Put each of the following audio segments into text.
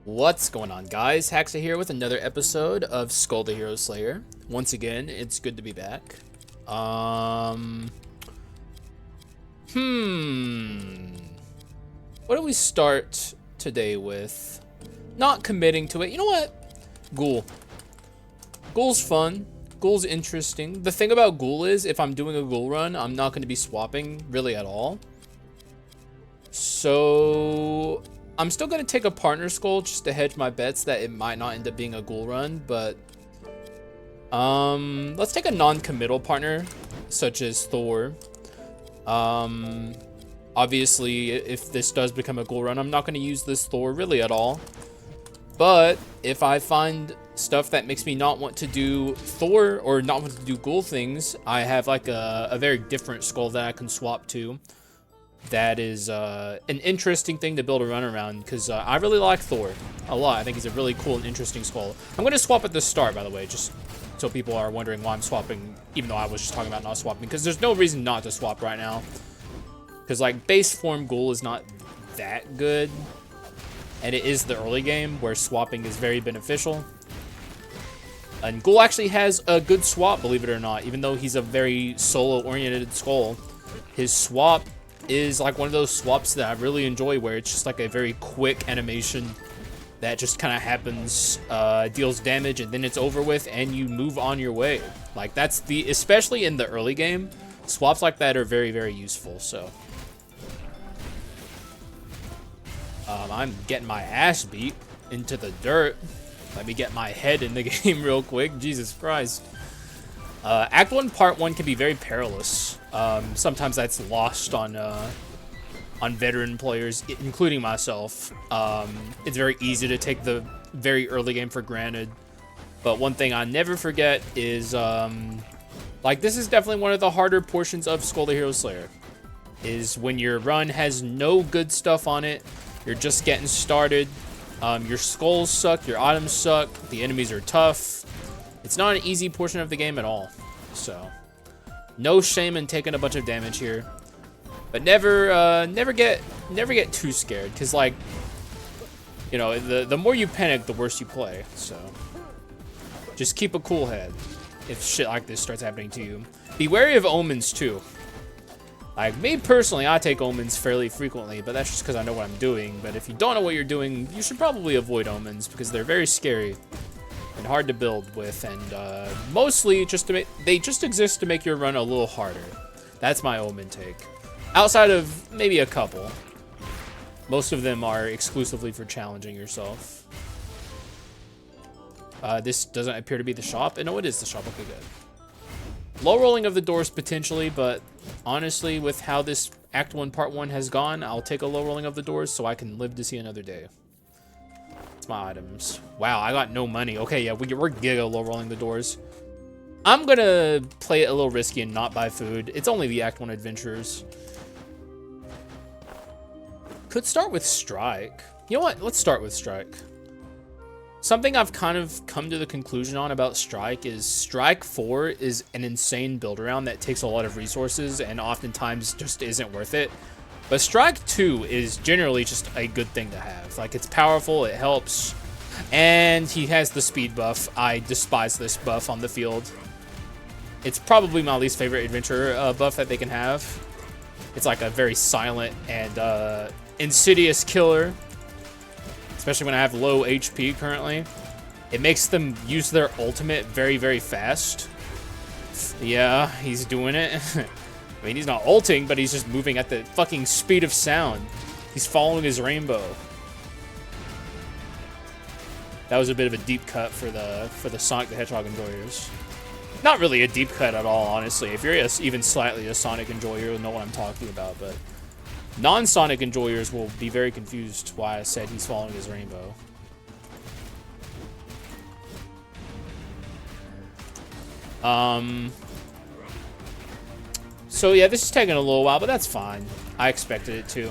What's going on, guys? Haxa here with another episode of Skul the Hero Slayer. Once again, it's good to be back. What do we start today with? Not committing to it. You know what? Ghoul. Ghoul's fun. Ghoul's interesting. The thing about Ghoul is, if I'm doing a Ghoul run, I'm not going to be swapping really at all. So I'm still going to take a partner skull just to hedge my bets that it might not end up being a Ghoul run, but let's take a non-committal partner such as Thor. Obviously, if this does become a Ghoul run, I'm not going to use this Thor really at all. But if I find stuff that makes me not want to do Thor or not want to do Ghoul things, I have like a very different skull that I can swap to. That is an interesting thing to build a run around, because I really like Thor a lot. I think he's a really cool and interesting skull. I'm going to swap at the start, by the way, just so people are wondering why I'm swapping, even though I was just talking about not swapping, because there's no reason not to swap right now. Because, like, base form Ghoul is not that good, and it is the early game where swapping is very beneficial. And Ghoul actually has a good swap, believe it or not, even though he's a very solo-oriented skull. His swap is like one of those swaps that I really enjoy, where it's just like a very quick animation that just kind of happens, deals damage, and then it's over with and you move on your way. Like, that's the, especially in the early game, swaps like that are very, very useful. So I'm getting my ass beat into the dirt. Let me get my head in the game real quick. Jesus Christ. Act 1, Part 1 can be very perilous. Sometimes that's lost on veteran players, including myself. It's very easy to take the very early game for granted. But one thing I never forget is, like, this is definitely one of the harder portions of Skul the Hero Slayer, is when your run has no good stuff on it, you're just getting started, your skulls suck, your items suck, the enemies are tough. It's not an easy portion of the game at all, so no shame in taking a bunch of damage here, but never get too scared, because, like, you know, the more you panic, the worse you play. So just keep a cool head if shit like this starts happening to you. Be wary of omens too. Like, me personally, I take omens fairly frequently, but that's just because I know what I'm doing. But if you don't know what you're doing, you should probably avoid omens, because they're very scary and hard to build with, and mostly just to make, they just exist to make your run a little harder. That's my omen take. Outside of maybe a couple, most of them are exclusively for challenging yourself. This doesn't appear to be the shop. No, it is the shop. Okay, good. Low rolling of the doors potentially, but honestly, with how this Act 1 Part 1 has gone, I'll take a low rolling of the doors so I can live to see another day. My items. Wow, I got no money. Okay, yeah, we're giga low rolling the doors. I'm gonna play it a little risky and not buy food. It's only the Act 1 adventurers. Could start with Strike. You know what? Let's start with Strike. Something I've kind of come to the conclusion on about Strike is Strike 4 is an insane build around that takes a lot of resources and oftentimes just isn't worth it. But Strike 2 is generally just a good thing to have. Like, it's powerful, it helps, and he has the speed buff. I despise this buff on the field. It's probably my least favorite adventure buff that they can have. It's like a very silent and insidious killer, especially when I have low HP currently. It makes them use their ultimate very, very fast. Yeah, he's doing it. I mean, he's not ulting, but he's just moving at the fucking speed of sound. He's following his rainbow. That was a bit of a deep cut for the Sonic the Hedgehog enjoyers. Not really a deep cut at all, honestly. If you're even slightly a Sonic enjoyer, you'll know what I'm talking about. But non-Sonic enjoyers will be very confused why I said he's following his rainbow. So yeah, this is taking a little while, but that's fine. I expected it to.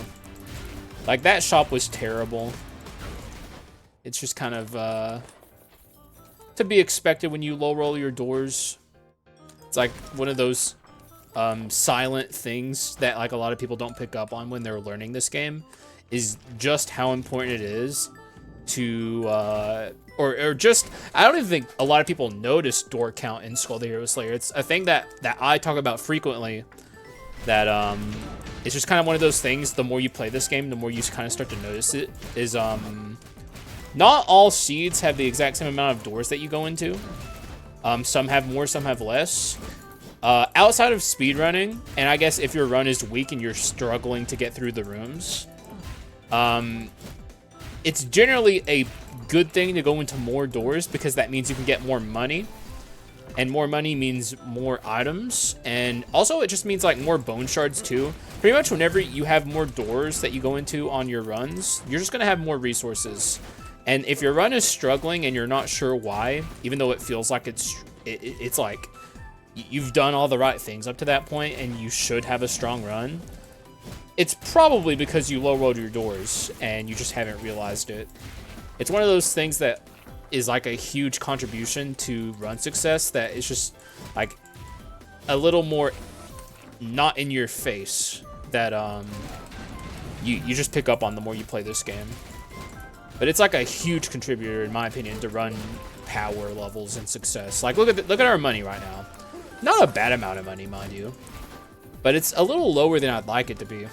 Like, that shop was terrible. It's just kind of to be expected when you low roll your doors. It's like one of those silent things that, like, a lot of people don't pick up on when they're learning this game, is just how important it is to, or just, I don't even think a lot of people notice door count in Skul the Hero Slayer. It's a thing that I talk about frequently, that, it's just kind of one of those things, the more you play this game, the more you kind of start to notice it, is, not all seeds have the exact same amount of doors that you go into. Some have more, some have less. Outside of speedrunning, and I guess if your run is weak and you're struggling to get through the rooms, it's generally a good thing to go into more doors because that means you can get more money. And more money means more items. And also it just means like more bone shards too. Pretty much whenever you have more doors that you go into on your runs, you're just gonna have more resources. And if your run is struggling and you're not sure why, even though it feels like it's like you've done all the right things up to that point and you should have a strong run, it's probably because you low rolled your doors and you just haven't realized it. It's one of those things that is like a huge contribution to run success that is just like a little more not in your face that you just pick up on the more you play this game. But it's like a huge contributor in my opinion to run power levels and success. Like look at our money right now. Not a bad amount of money, mind you, but it's a little lower than I'd like it to be.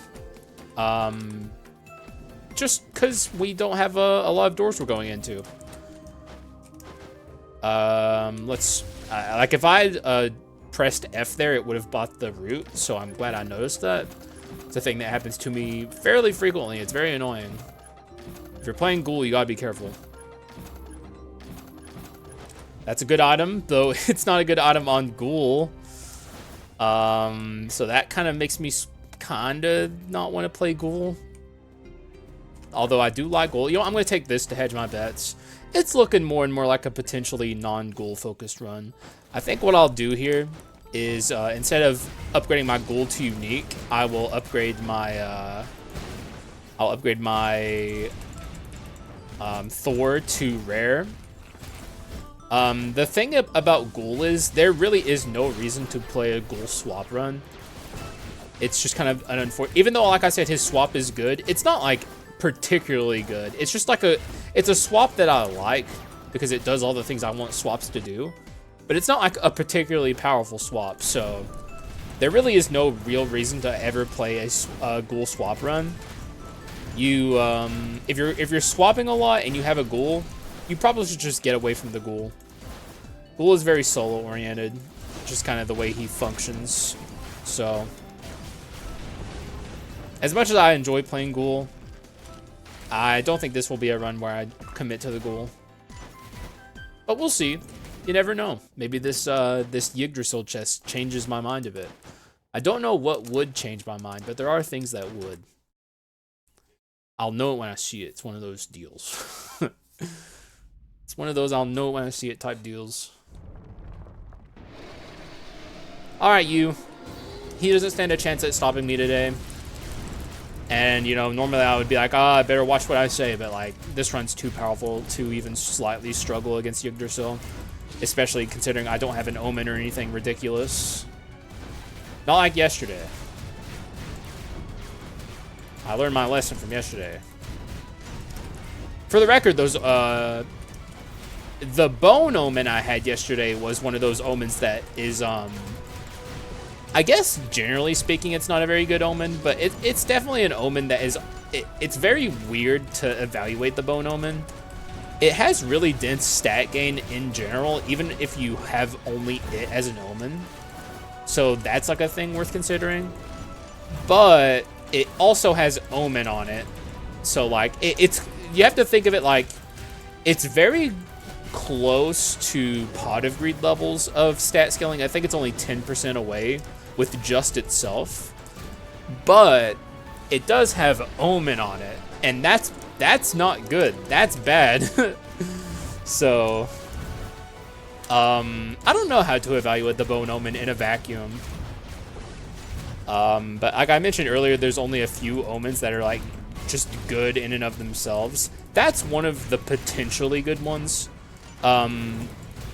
Just because we don't have a lot of doors we're going into. Like if I pressed F there, it would have bought the root, so I'm glad I noticed that. It's a thing that happens to me fairly frequently. It's very annoying. If you're playing ghoul, you gotta be careful. That's a good item, though it's not a good item on ghoul. So that kind of makes me kind of not want to play ghoul. Although I do like ghoul. You know, I'm going to take this to hedge my bets. It's looking more and more like a potentially non-ghoul focused run. I think what I'll do here is instead of upgrading my ghoul to unique, I will upgrade my Thor to rare. The thing about ghoul is there really is no reason to play a ghoul swap run. It's just kind of an unfortunate, even though like I said his swap is good, it's not like particularly good. It's just like it's a swap that I like because it does all the things I want swaps to do, but it's not like a particularly powerful swap. So there really is no real reason to ever play a ghoul swap run. You if you're swapping a lot and you have a ghoul, you probably should just get away from the ghoul. Ghoul is very solo oriented, just kind of the way he functions. So as much as I enjoy playing ghoul, I don't think this will be a run where I commit to the ghoul. But we'll see. You never know. Maybe this Yggdrasil chest changes my mind a bit. I don't know what would change my mind, but there are things that would. I'll know it when I see it. It's one of those deals. It's one of those I'll know it when I see it type deals. Alright, you. He doesn't stand a chance at stopping me today. And, you know, normally I would be like, I better watch what I say, but, like, this run's too powerful to even slightly struggle against Yggdrasil. Especially considering I don't have an omen or anything ridiculous. Not like yesterday. I learned my lesson from yesterday. For the record, those, the bone omen I had yesterday was one of those omens that is, I guess, generally speaking, it's not a very good omen, but it's definitely an omen that is... It's very weird to evaluate the bone omen. It has really dense stat gain in general, even if you have only it as an omen. So that's like a thing worth considering. But it also has omen on it. So like, it's... You have to think of it like... It's very close to Pot of Greed levels of stat scaling. I think it's only 10% away with just itself, but it does have omen on it, and that's not good. That's bad. So I don't know how to evaluate the bone omen in a vacuum, but like I mentioned earlier, there's only a few omens that are like just good in and of themselves. That's one of the potentially good ones.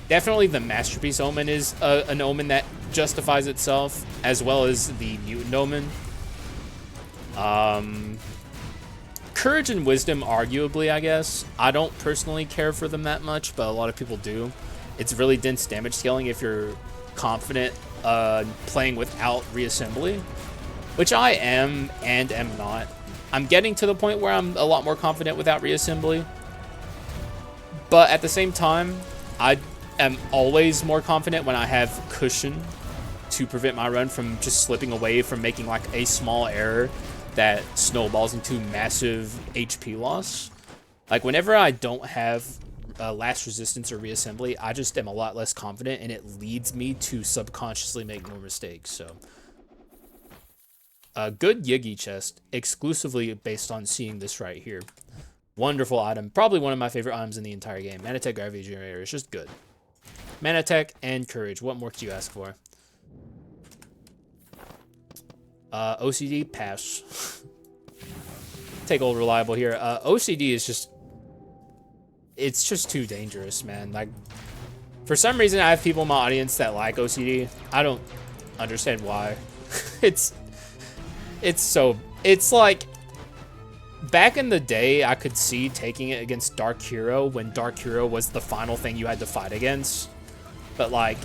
Definitely the Masterpiece Omen is an omen that justifies itself, as well as the Mutant Omen. Courage and Wisdom, arguably, I guess. I don't personally care for them that much, but a lot of people do. It's really dense damage scaling if you're confident playing without reassembly, which I am and am not. I'm getting to the point where I'm a lot more confident without reassembly, but at the same time, I am always more confident when I have cushion to prevent my run from just slipping away from making like a small error that snowballs into massive HP loss. Like whenever I don't have last resistance or reassembly, I just am a lot less confident, and it leads me to subconsciously make more mistakes. So a good Yigi chest, exclusively based on seeing this right here. Wonderful item, probably one of my favorite items in the entire game. Manatech Gravity Generator is just good. Manatech and Courage, what more could you ask for? OCD, pass. Take old reliable here. OCD is just, it's just too dangerous, man. Like, for some reason, I have people in my audience that like OCD. I don't understand why. It's like, back in the day, I could see taking it against Dark Hero when Dark Hero was the final thing you had to fight against. But like,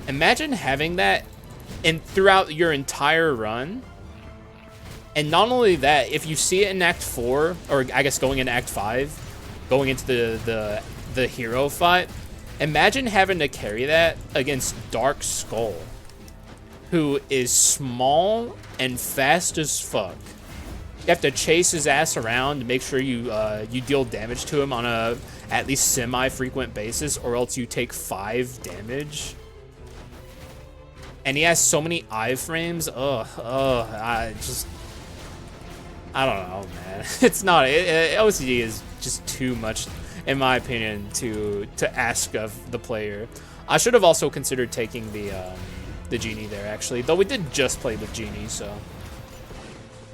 imagine having that throughout your entire run. And not only that, if you see it in Act 4, or I guess going into Act 5, going into the hero fight, imagine having to carry that against Dark Skull, who is small and fast as fuck. You have to chase his ass around to make sure you deal damage to him on a at least semi-frequent basis, or else you take 5 damage. And he has so many iframes. I don't know, man. It's not. OCD is just too much, in my opinion, to ask of the player. I should have also considered taking the genie there, actually. Though we did just play with genie, so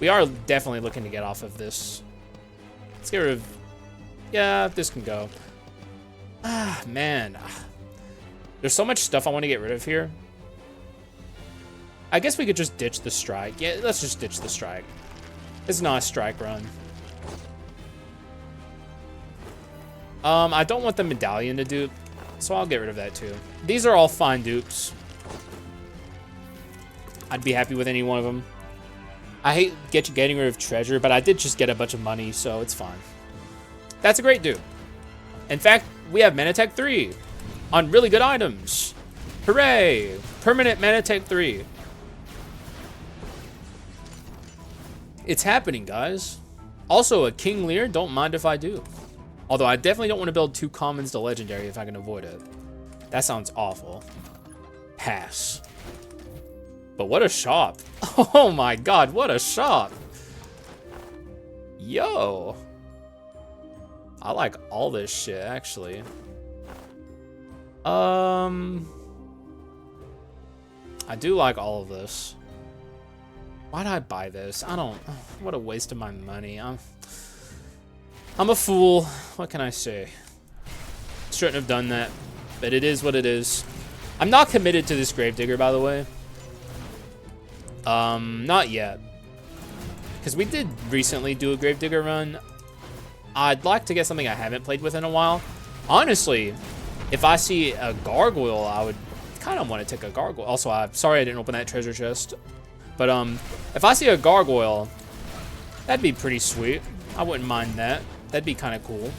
we are definitely looking to get off of this. Let's get rid of. Yeah, this can go. Ah, man. There's so much stuff I want to get rid of here. I guess we could just ditch the strike. Yeah, let's just ditch the strike. It's not a strike run. I don't want the medallion to dupe, so I'll get rid of that too. These are all fine dupes. I'd be happy with any one of them. I hate getting rid of treasure, but I did just get a bunch of money, so it's fine. That's a great dupe. In fact, we have Manatech 3 on really good items. Hooray! Permanent Manatech 3. It's happening, guys. Also, a King Lear, don't mind if I do. Although I definitely don't want to build 2 commons to legendary if I can avoid it. That sounds awful. Pass. But what a shop. Oh my god, what a shop. Yo. I like all this shit, actually. I do like all of this. Why'd I buy this? I don't. What a waste of my money. I'm a fool. What can I say? Shouldn't have done that, but it is what it is. I'm not committed to this Gravedigger, by the way. Not yet. Because we did recently do a Gravedigger run. I'd like to get something I haven't played with in a while. Honestly, if I see a gargoyle, I would kind of want to take a gargoyle. Also, I'm sorry I didn't open that treasure chest. But if I see a gargoyle, that'd be pretty sweet. I wouldn't mind that. That'd be kind of cool.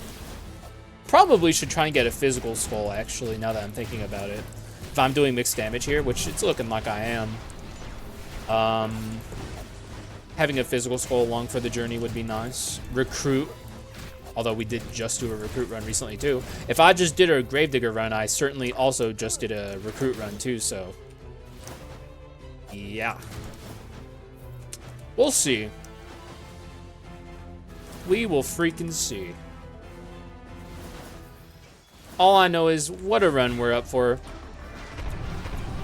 Probably should try and get a physical skull, actually, now that I'm thinking about it. If I'm doing mixed damage here, which it's looking like I am. Having a physical skull along for the journey would be nice. Recruit. Although we did just do a recruit run recently, too. If I just did a Gravedigger run, I certainly also just did a recruit run, too, so yeah. We'll see. We will freaking see. All I know is what a run we're up for.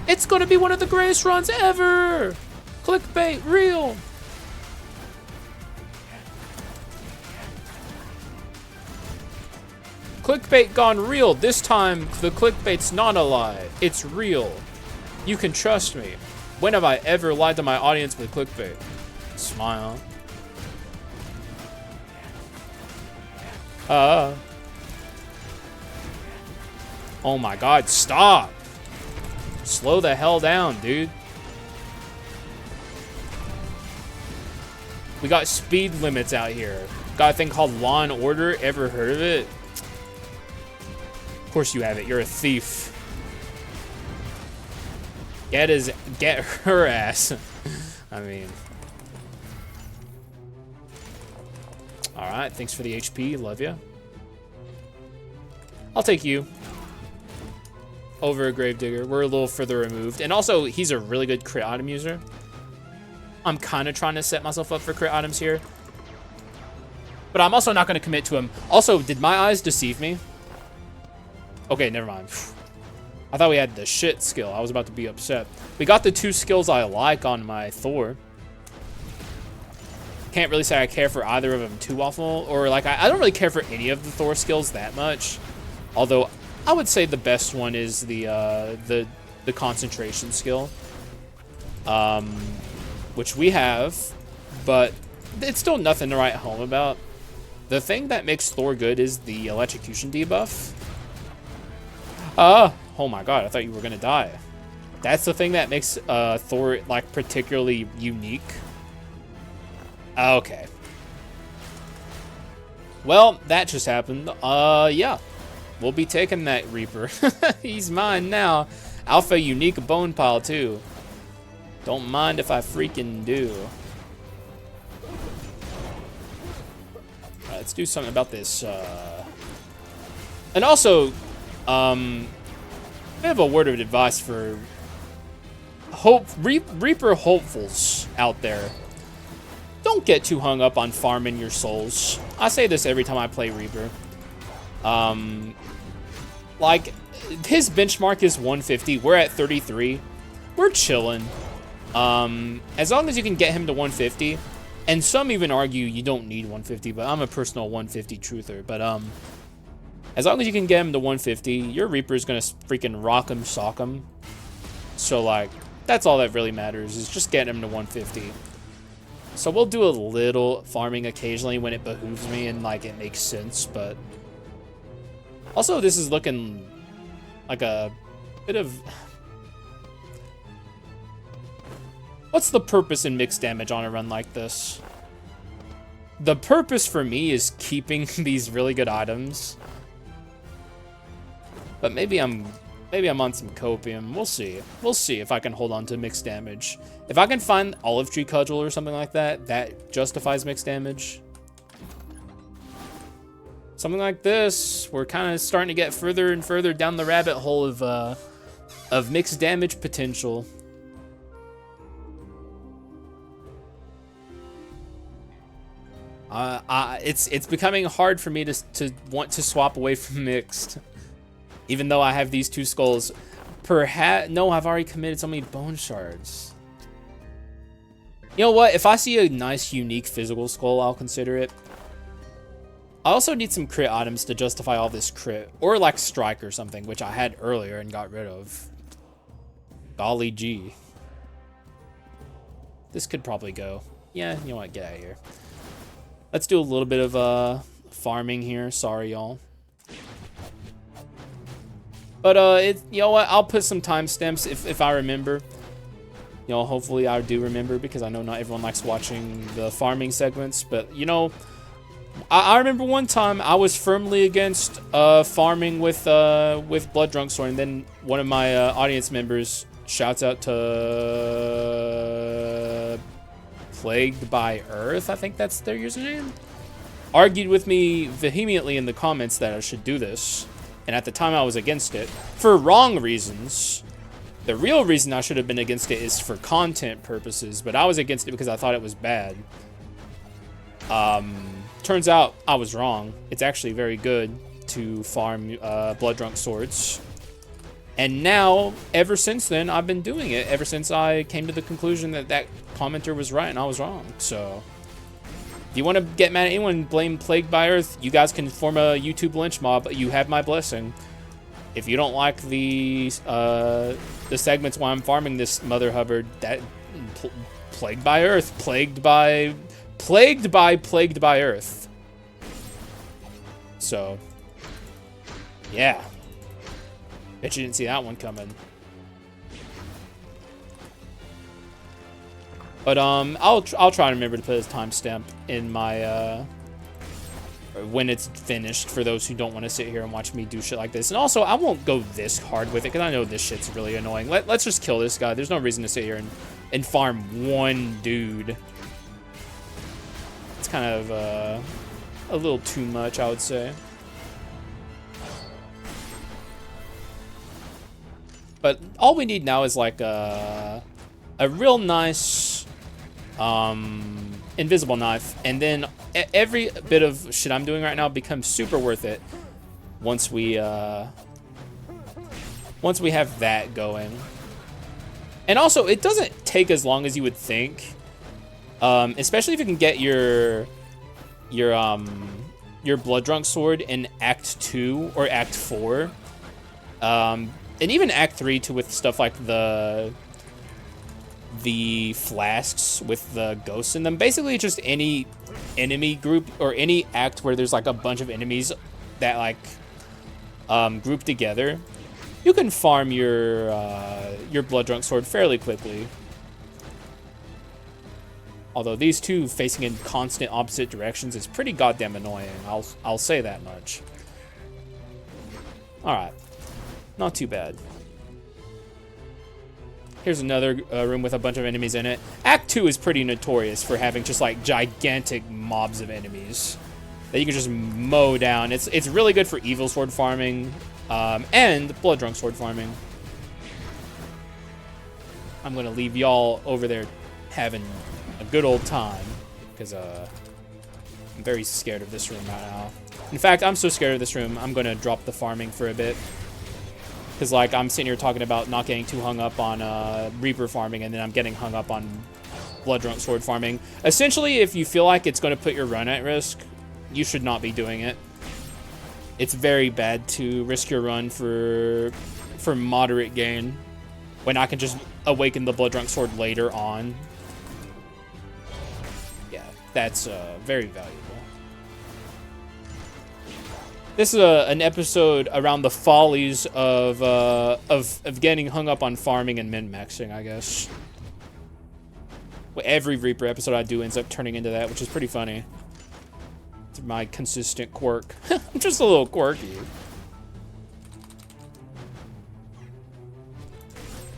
It's gonna be one of the greatest runs ever! Clickbait, real! Clickbait gone real. This time, the clickbait's not a lie. It's real. You can trust me. When have I ever lied to my audience with clickbait? Smile. Oh my god, stop! Slow the hell down, dude. We got speed limits out here. Got a thing called Law and Order. Ever heard of it? Of course you have it. You're a thief. Get her ass. I mean. Alright, thanks for the HP. Love ya. I'll take you. Over a Gravedigger. We're a little further removed. And also, he's a really good crit item user. I'm kind of trying to set myself up for crit items here. But I'm also not going to commit to him. Also, did my eyes deceive me? Okay, never mind. I thought we had the shit skill. I was about to be upset. We got the 2 skills I like on my Thor. Can't really say I care for either of them too awful. Or, like, I don't really care for any of the Thor skills that much. Although, I would say the best one is the concentration skill. Which we have, but it's still nothing to write home about. The thing that makes Thor good is the electrocution debuff. Oh my god, I thought you were gonna die. That's the thing that makes Thor, like, particularly unique. Okay. Well, that just happened. Yeah. We'll be taking that Reaper. He's mine now. Alpha unique bone pile, too. Don't mind if I freaking do. Alright, let's do something about this. And also, I have a word of advice for Reaper hopefuls out there. Don't get too hung up on farming your souls. I say this every time I play Reaper. Like, his benchmark is 150. We're at 33. We're chilling. As long as you can get him to 150, and some even argue you don't need 150, but I'm a personal 150 truther. But as long as you can get him to 150, your Reaper is gonna freaking rock him, sock him. So, like, that's all that really matters, is just getting him to 150. So we'll do a little farming occasionally when it behooves me and, like, it makes sense. But also, this is looking like a bit of... What's the purpose in mixed damage on a run like this? The purpose for me is keeping these really good items. But maybe I'm on some copium. We'll see. We'll see if I can hold on to mixed damage. If I can find Olive Tree Cudgel or something like that, that justifies mixed damage. Something like this, we're kind of starting to get further and further down the rabbit hole of mixed damage potential. It's becoming hard for me to want to swap away from mixed, even though I have these 2 skulls. Perhaps no, I've already committed so many bone shards. You know what? If I see a nice, unique physical skull, I'll consider it. I also need some crit items to justify all this crit, or like strike or something, which I had earlier and got rid of. Golly gee. This could probably go. Yeah, you know what? Get out of here. Let's do a little bit of farming here. Sorry, y'all. But you know what? I'll put some timestamps if I remember. You know, hopefully I do remember, because I know not everyone likes watching the farming segments. But you know, I remember one time I was firmly against farming with Blood Drunk Sword, and then one of my audience members, shouts out to Plagued by Earth, I think that's their username, argued with me vehemently in the comments that I should do this. And at the time I was against it for wrong reasons. The real reason I should have been against it is for content purposes, but I was against it because I thought it was bad. Turns out I was wrong. It's actually very good to farm Blood Drunk Swords. And now, ever since then, I've been doing it. Ever since I came to the conclusion that that commenter was right and I was wrong. So, if you want to get mad at anyone and blame Plagued by Earth, you guys can form a YouTube lynch mob. You have my blessing. If you don't like the segments while I'm farming this Mother Hubbard, that Plagued by Earth, plagued by Earth. So, yeah. Bet you didn't see that one coming. But I'll try to remember to put a timestamp in my when it's finished for those who don't want to sit here and watch me do shit like this. And also, I won't go this hard with it because I know this shit's really annoying. Let's just kill this guy. There's no reason to sit here and farm one dude. It's kind of a little too much, I would say. But all we need now is like a real nice invisible knife, and then every bit of shit I'm doing right now becomes super worth it once we have that going. And also, it doesn't take as long as you would think, especially if you can get your blood drunk sword in Act 2 or Act 4, and even Act 3 too, with stuff like the flasks with the ghosts in them. Basically, just any enemy group or any act where there's like a bunch of enemies that like group together, you can farm your blood drunk sword fairly quickly. Although these two facing in constant opposite directions is pretty goddamn annoying. I'll say that much. All right, not too bad. Here's another room with a bunch of enemies in it. Act 2 is pretty notorious for having just like gigantic mobs of enemies that you can just mow down. It's really good for evil sword farming and blood drunk sword farming. I'm gonna leave y'all over there having a good old time because I'm very scared of this room right now. In fact, I'm so scared of this room, I'm gonna drop the farming for a bit. Because, like, I'm sitting here talking about not getting too hung up on Reaper farming, and then I'm getting hung up on Blood Drunk Sword farming. Essentially, if you feel like it's going to put your run at risk, you should not be doing it. It's very bad to risk your run for moderate gain when I can just awaken the Blood Drunk Sword later on. Yeah, that's very valuable. This is an episode around the follies of getting hung up on farming and min-maxing, I guess. Every Reaper episode I do ends up turning into that, which is pretty funny. It's my consistent quirk. I'm just a little quirky.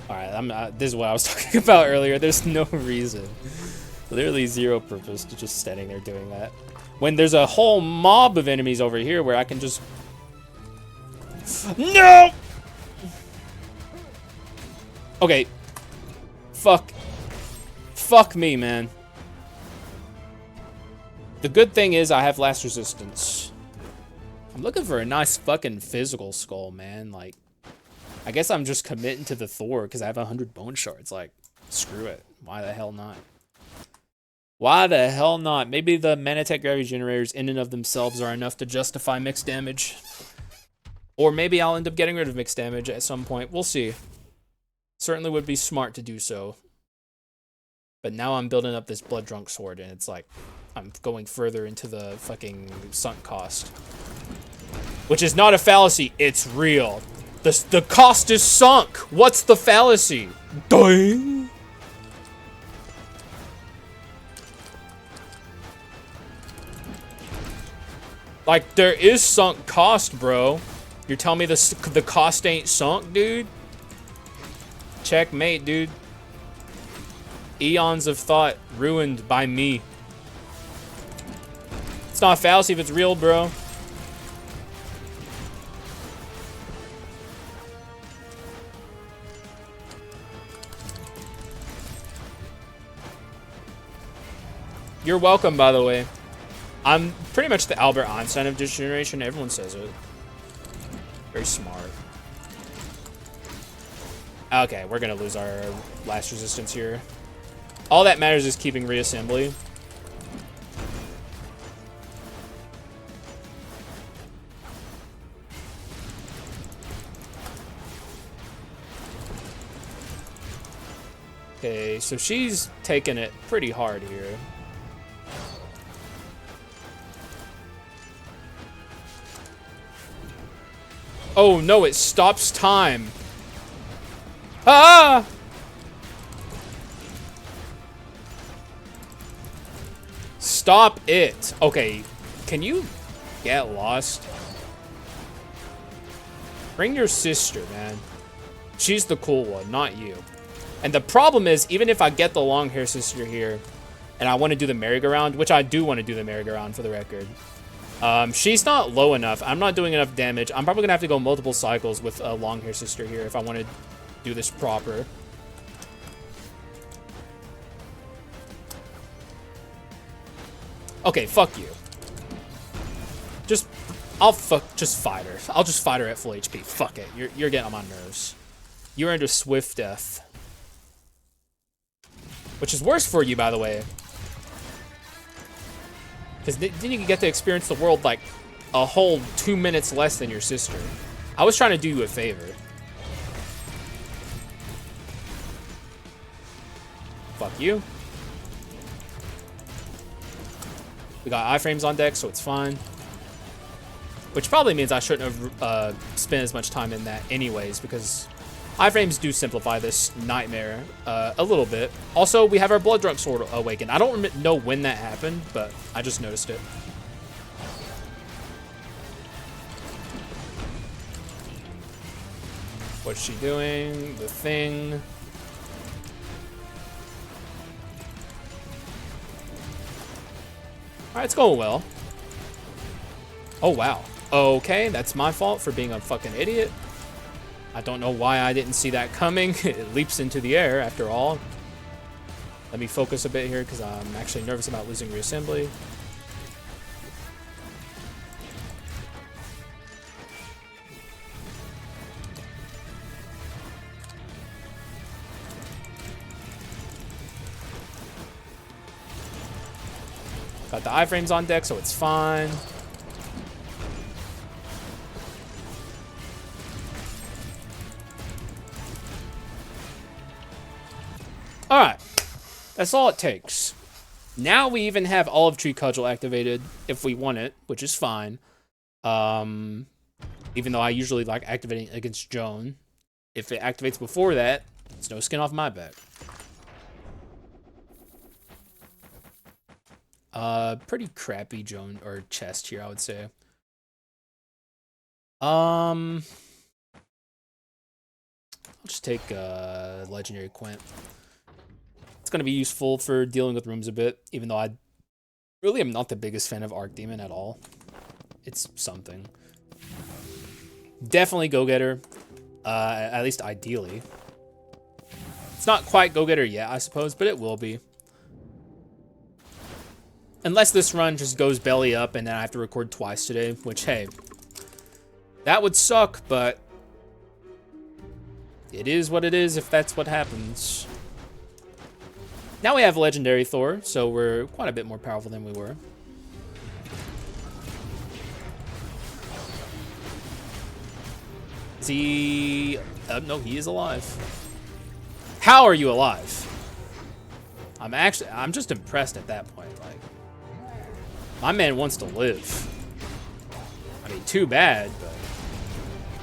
Alright, this is what I was talking about earlier. There's no reason. Literally zero purpose to just standing there doing that. When there's a whole mob of enemies over here where I can just... No! Okay. Fuck me, man. The good thing is I have last resistance. I'm looking for a nice fucking physical skull, man. Like, I guess I'm just committing to the Thor because I have 100 bone shards. Like, screw it. Why the hell not? Why the hell not? Maybe the Manatech Gravity Generators in and of themselves are enough to justify mixed damage. Or maybe I'll end up getting rid of mixed damage at some point. We'll see. Certainly would be smart to do so. But now I'm building up this Blood Drunk Sword, and it's like, I'm going further into the fucking sunk cost. Which is not a fallacy, it's real. The cost is sunk! What's the fallacy? Dang! Like, there is sunk cost, bro. You're telling me the cost ain't sunk, dude? Checkmate, dude. Eons of thought ruined by me. It's not a fallacy if it's real, bro. You're welcome, by the way. I'm pretty much the Albert Einstein of this generation. Everyone says it. Very smart. Okay, we're gonna lose our last resistance here. All that matters is keeping reassembly. Okay, so she's taking it pretty hard here. Oh no, it stops time. Ah! Stop it. Okay, can you get lost? Bring your sister, man. She's the cool one, not you. And the problem is, even if I get the long hair sister here, and I want to do the merry-go-round, which I do want to do the merry-go-round for the record, she's not low enough. I'm not doing enough damage. I'm probably gonna have to go multiple cycles with a long hair sister here if I want to do this proper. Okay, fuck you. Just fight her. I'll just fight her at full HP. Fuck it. You're getting on my nerves. You're into swift death. Which is worse for you, by the way. Because then you can get to experience the world like a whole 2 minutes less than your sister. I was trying to do you a favor. Fuck you. We got iframes on deck, so it's fine. Which probably means I shouldn't have spent as much time in that anyways, because iframes do simplify this nightmare a little bit. Also, we have our Blood Drunk Sword awakened. I don't know when that happened, but I just noticed it. What's she doing? The thing. Alright, it's going well. Oh, wow. Okay, that's my fault for being a fucking idiot. I don't know why I didn't see that coming. It leaps into the air, after all. Let me focus a bit here, because I'm actually nervous about losing reassembly. Got the iframes on deck, so it's fine. Alright. That's all it takes. Now we even have Olive Tree Cudgel activated if we want it, which is fine. Even though I usually like activating against Joan. If it activates before that, it's no skin off my back. Pretty crappy Joan or chest here, I would say. I'll just take Legendary Quint. It's gonna be useful for dealing with rooms a bit, even though I really am not the biggest fan of Arc Demon at all. It's something. Definitely Go-Getter, at least ideally. It's not quite Go-Getter yet, I suppose, but it will be. Unless this run just goes belly up and then I have to record twice today, which, hey, that would suck, but it is what it is if that's what happens. Now we have Legendary Thor, so we're quite a bit more powerful than we were. Is he... no, he is alive. How are you alive? I'm just impressed at that point, like. My man wants to live. I mean, too bad, but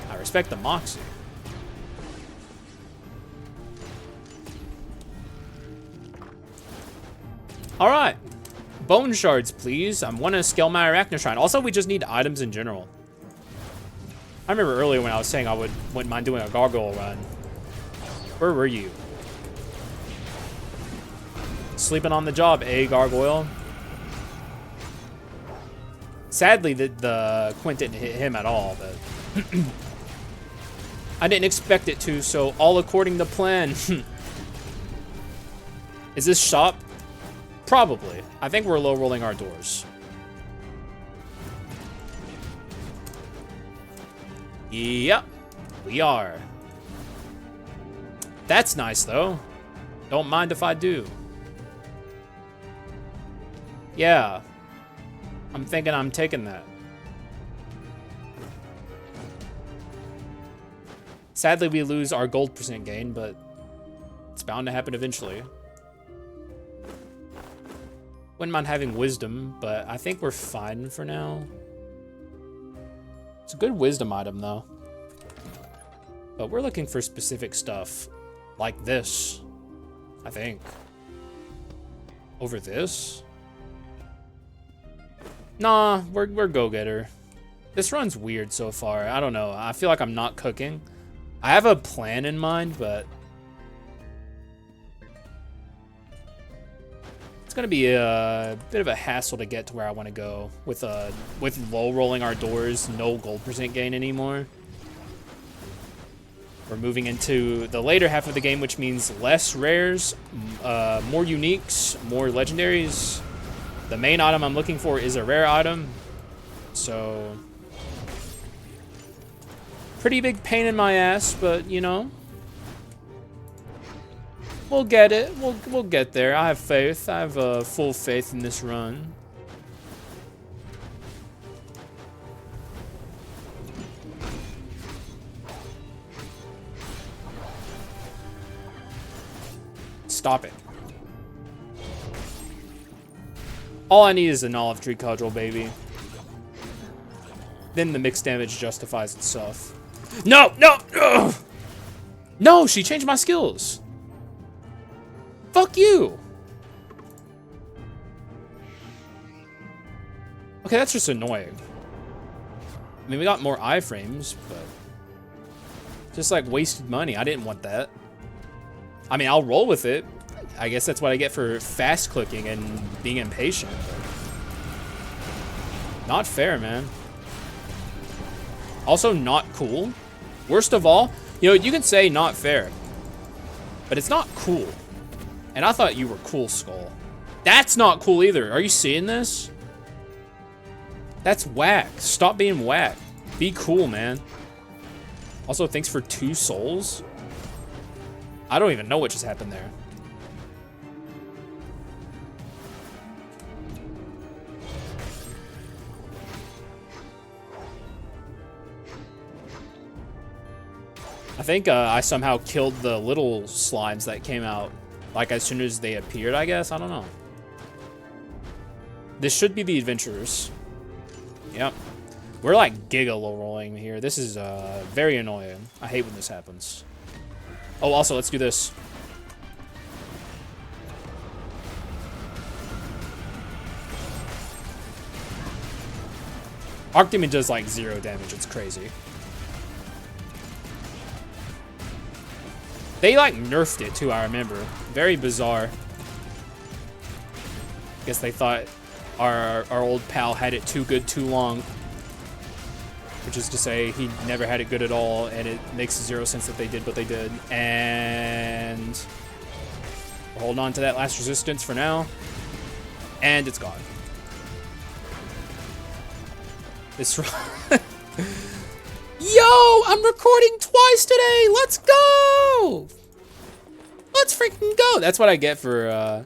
I respect the moxie. All right, bone shards, please. I want to scale my Arachna Shrine. Also, we just need items in general. I remember earlier when I was saying I wouldn't mind doing a gargoyle run. Where were you? Sleeping on the job, eh, gargoyle? Sadly, the Quint didn't hit him at all, but I didn't expect it to, so all according to plan. Is this shop? Probably. I think we're low rolling our doors. Yep, we are. That's nice, though. Don't mind if I do. Yeah. I'm thinking I'm taking that. Sadly, we lose our gold percent gain, but it's bound to happen eventually. Wouldn't mind having wisdom, but I think we're fine for now. It's a good wisdom item, though. But we're looking for specific stuff. Like this. I think. Over this? Nah, we're go-getter. This run's weird so far. I don't know. I feel like I'm not cooking. I have a plan in mind, but it's gonna be a bit of a hassle to get to where I want to go with low rolling our doors, no gold percent gain anymore. We're moving into the later half of the game, which means less rares, more uniques, more legendaries. The main item I'm looking for is a rare item, so pretty big pain in my ass, but you know, we'll get it. We'll get there. I have faith. I have full faith in this run. Stop it. All I need is an olive tree cudgel, baby. Then the mixed damage justifies itself. No! No! Ugh! No, she changed my skills. Fuck you. Okay, that's just annoying. I mean, we got more iframes, but just like wasted money. I didn't want that. I mean, I'll roll with it. I guess that's what I get for fast clicking and being impatient. Not fair, man. Also not cool. Worst of all, you know, you can say not fair, but it's not cool. And I thought you were cool, Skul. That's not cool either. Are you seeing this? That's whack. Stop being whack. Be cool, man. Also, thanks for 2 souls. I don't even know what just happened there. I think I somehow killed the little slimes that came out, like, as soon as they appeared, I guess. I don't know. This should be the adventurers. Yep. We're, like, giga low rolling here. This is very annoying. I hate when this happens. Oh, also, let's do this. Arc Demon does, like, 0 damage. It's crazy. They, like, nerfed it, too, I remember. Very bizarre. Guess they thought our old pal had it too good too long. Which is to say, he never had it good at all, and it makes 0 sense that they did what they did. And we're holding on to that last resistance for now. And it's gone. This Yo, I'm recording twice today. Let's go. Let's freaking go. That's what I get for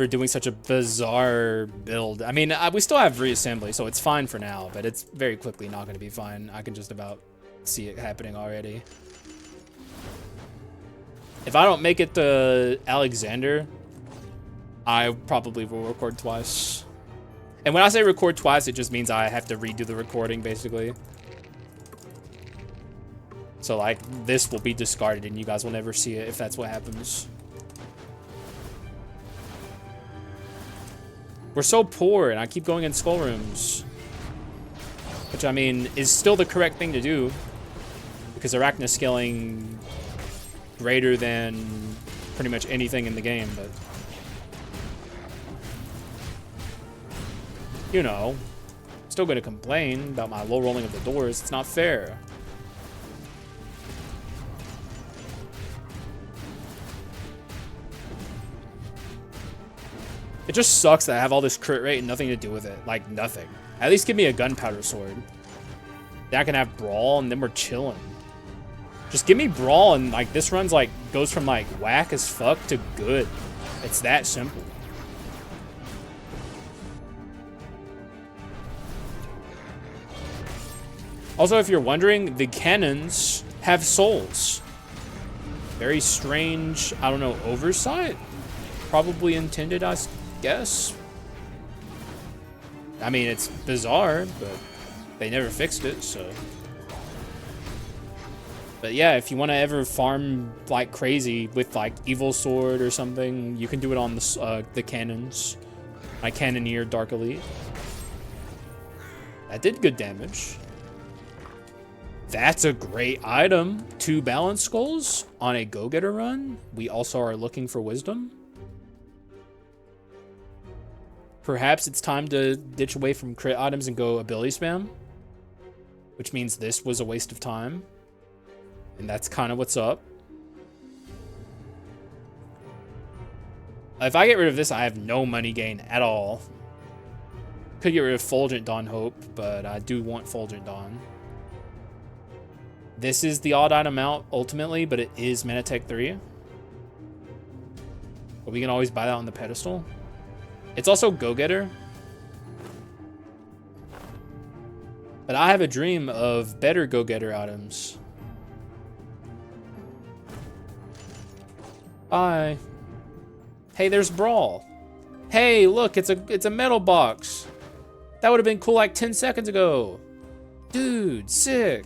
doing such a bizarre build. I mean, we still have reassembly, so it's fine for now, but it's very quickly not going to be fine. I can just about see it happening already. If I don't make it to Alexander, I probably will record twice. And when I say record twice, it just means I have to redo the recording, basically. So, like, this will be discarded and you guys will never see it if that's what happens. We're so poor, and I keep going in skull rooms. Which, I mean, is still the correct thing to do. Because arachna scaling greater than pretty much anything in the game, but you know, still gonna complain about my low rolling of the doors. It's not fair. It just sucks that I have all this crit rate and nothing to do with it. Like, nothing. At least give me a gunpowder sword. Then I can have brawl and then we're chilling. Just give me brawl and, like, this run's, like, goes from, like, whack as fuck to good. It's that simple. Also, if you're wondering, the cannons have souls. Very strange, I don't know, oversight? Probably intended, I guess. I mean, it's bizarre, but they never fixed it, so. But yeah, if you want to ever farm like crazy with like Evil Sword or something, you can do it on the cannons. My Cannoneer Dark Elite. That did good damage. That's a great item. 2 balance skulls on a go-getter run. We also are looking for wisdom. Perhaps it's time to ditch away from crit items and go ability spam. Which means this was a waste of time. And that's kind of what's up. If I get rid of this, I have no money gain at all. Could get rid of Fulgent Dawn Hope, but I do want Fulgent Dawn. This is the odd item out ultimately, but it is Mana Tech 3. But we can always buy that on the pedestal. It's also Go-Getter. But I have a dream of better Go-Getter items. Bye. Hey, there's Brawl. Hey, look, it's a metal box. That would have been cool like 10 seconds ago. Dude, sick.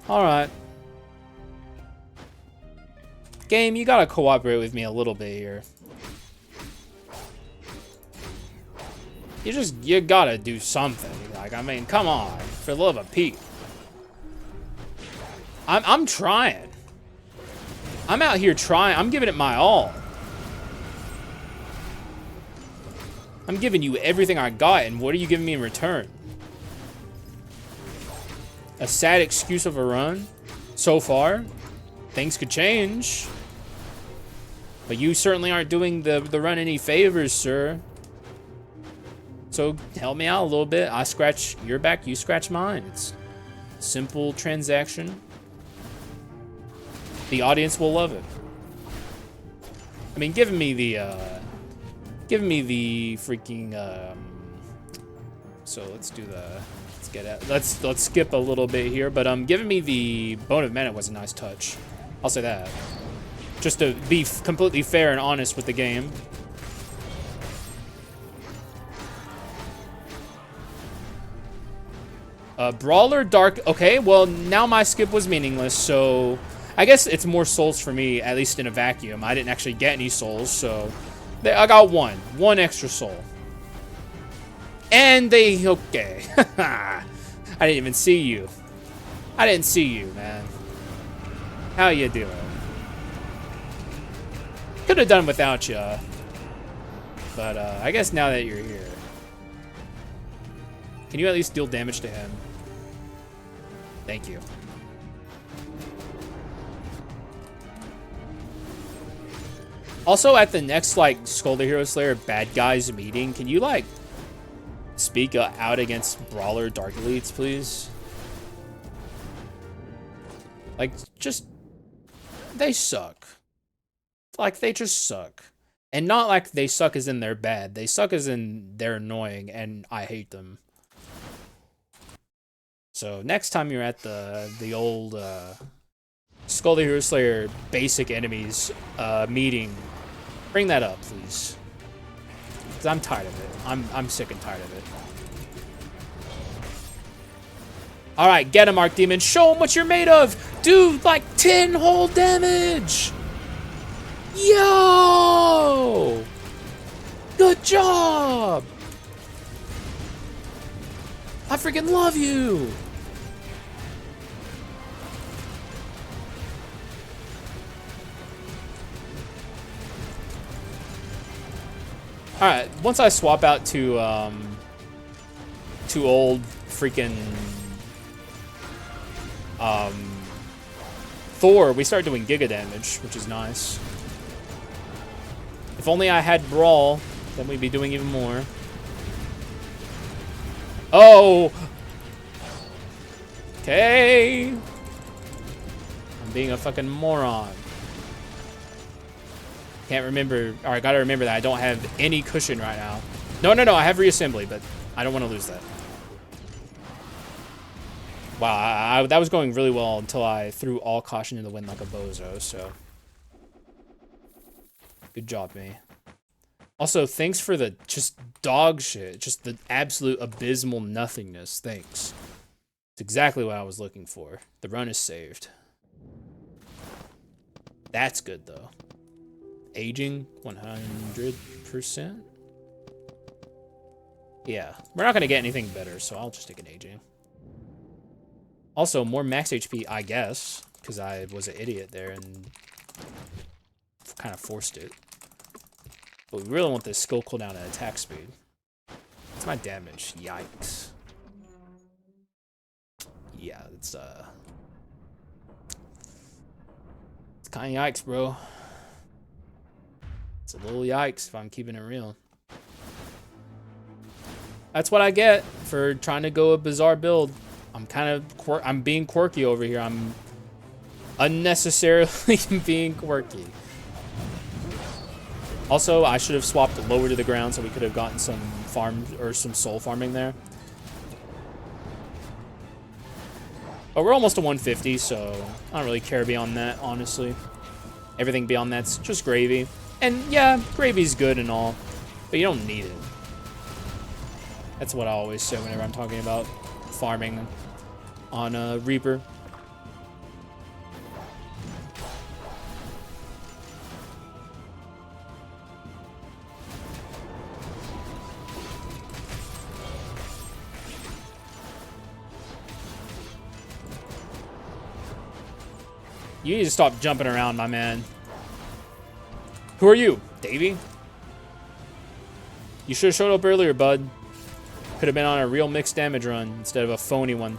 Alright. Game, you gotta cooperate with me a little bit here. You gotta do something. Like, I mean, come on. For the love of Pete. I'm trying. I'm out here trying. I'm giving it my all. I'm giving you everything I got, and what are you giving me in return? A sad excuse of a run? So far? Things could change. But you certainly aren't doing the run any favors, sir. So help me out a little bit. I scratch your back, you scratch mine. It's a simple transaction. The audience will love it. I mean, give me the freaking so let's do the let's skip a little bit here, but giving me the Bone of Mana was a nice touch. I'll say that. Just to be completely fair and honest with the game. Brawler Dark. Okay, well, now my skip was meaningless, so I guess it's more souls for me, at least in a vacuum. I didn't actually get any souls, so I got one extra soul. And they, okay. I didn't even see you. I didn't see you, man. How you doing? Could have done without you. But I guess now that you're here. Can you at least deal damage to him? Thank you. Also, at the next, like, Skul the Hero Slayer bad guys meeting, can you, like, speak out against Brawler Dark Elites, please? Like, just... they suck. Like, they just suck. And not like they suck as in they're bad. They suck as in they're annoying, and I hate them. So, next time you're at the old Skul the Hero Slayer basic enemies meeting, bring that up, please. Because I'm tired of it. I'm sick and tired of it. Alright, get him, Archdemon. Show him what you're made of! Dude, like 10 whole damage! Yo! Good job! I freaking love you! Alright, once I swap out to old freaking Thor, we start doing giga damage, which is nice. If only I had Brawl, then we'd be doing even more. Oh! Okay! I'm being a fucking moron. Can't remember. Alright, gotta remember that I don't have any cushion right now. No, I have reassembly, but I don't want to lose that. Wow, that was going really well until I threw all caution to the wind like a bozo, so. Good job, me. Also, thanks for the just dog shit. Just the absolute abysmal nothingness. Thanks. It's exactly what I was looking for. The run is saved. That's good, though. Aging 100%. Yeah, we're not going to get anything better, so I'll just take an aging. Also, more max HP, I guess, because I was an idiot there and kind of forced it. But we really want this skill cooldown and attack speed. What's my damage? Yikes. Yeah, it's kind of yikes, bro. It's a little yikes if I'm keeping it real. That's what I get for trying to go a bizarre build. I'm being quirky over here. I'm unnecessarily being quirky. Also, I should have swapped lower to the ground so we could have gotten some farm or some soul farming there. But we're almost to 150, so I don't really care beyond that, honestly. Everything beyond that's just gravy. And yeah, gravy's good and all, but you don't need it. That's what I always say whenever I'm talking about farming on Reaper. You need to stop jumping around, my man. Who are you, Davey? You should have showed up earlier, bud. Could have been on a real mixed damage run instead of a phony one.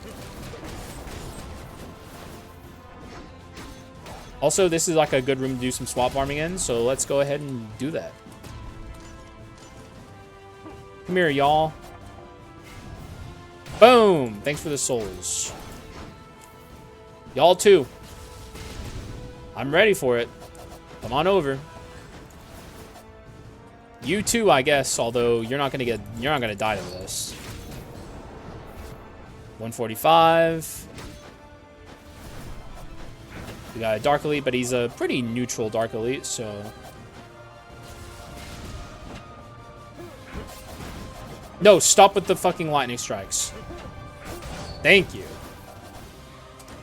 Also, this is like a good room to do some swap farming in, so let's go ahead and do that. Come here, y'all. Boom! Thanks for the souls. Y'all too. I'm ready for it. Come on over. You too, I guess, although you're not gonna die to this. 145. We got a Dark Elite, but he's a pretty neutral Dark Elite, so... No, stop with the fucking lightning strikes. Thank you.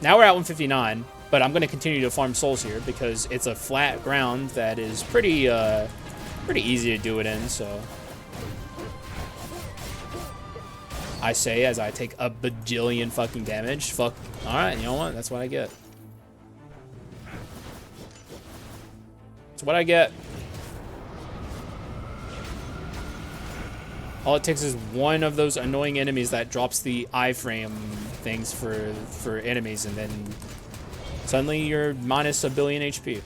Now we're at 159, but I'm going to continue to farm souls here because it's a flat ground that is pretty easy to do it in, so... I say as I take a bajillion fucking damage. Fuck. Alright, you know what? That's what I get. That's what I get. All it takes is one of those annoying enemies that drops the iframe things for enemies, and then suddenly you're minus a billion HP.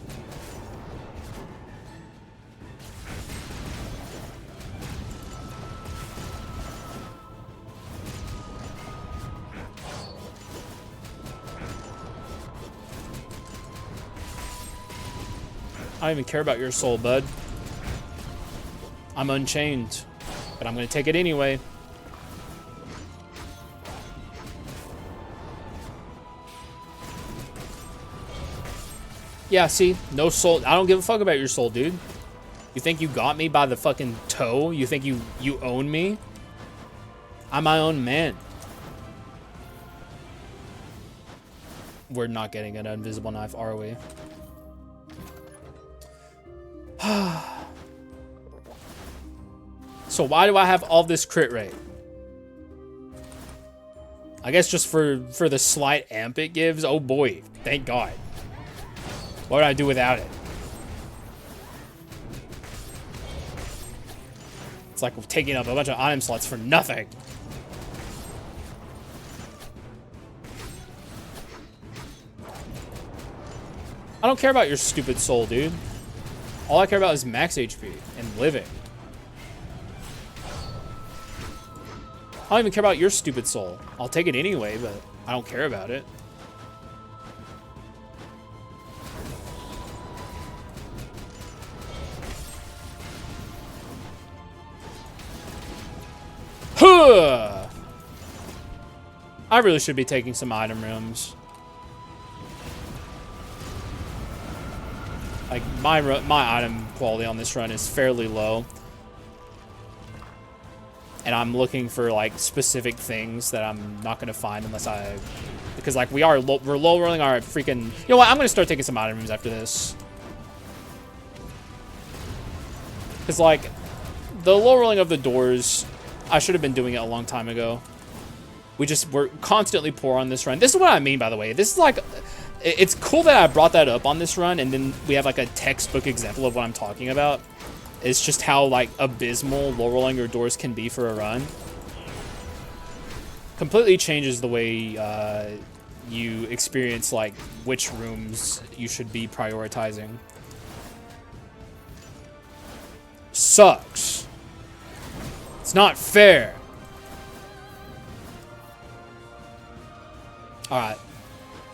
I don't even care about your soul, bud. I'm unchained, but I'm gonna take it anyway. Yeah, see? No soul. I don't give a fuck about your soul, dude. You think you got me by the fucking toe? You think you own me? I'm my own man. We're not getting an invisible knife, are we? So why do I have all this crit rate? I guess just for the slight amp it gives. Oh boy, thank God. What would I do without it? It's like we're taking up a bunch of item slots for nothing. I don't care about your stupid soul, dude. All I care about is max HP and living. I don't even care about your stupid soul. I'll take it anyway, but I don't care about it. Huh! I really should be taking some item rooms. Like, my item quality on this run is fairly low. And I'm looking for, like, specific things that I'm not going to find unless I... Because, like, we're low rolling our freaking... You know what? I'm going to start taking some items after this. Because, like, the low rolling of the doors, I should have been doing it a long time ago. We're constantly poor on this run. This is what I mean, by the way. This is, like... It's cool that I brought that up on this run, and then we have, like, a textbook example of what I'm talking about. It's just how, like, abysmal low rolling your doors can be for a run. Completely changes the way you experience, like, which rooms you should be prioritizing. Sucks. It's not fair. Alright.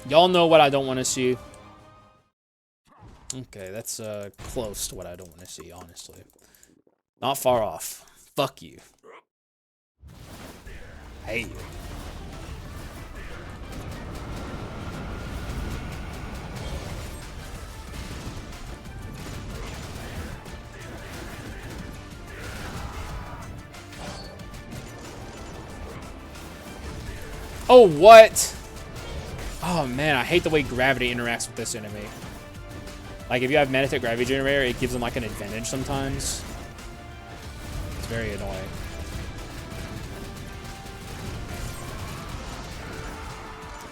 Y'all know what I don't want to see. Okay, that's close to what I don't want to see, honestly. Not far off. Fuck you. I hate you. Oh, what? Oh, man, I hate the way gravity interacts with this enemy. Like, if you have Manatech Gravity Generator, it gives them, like, an advantage sometimes. It's very annoying.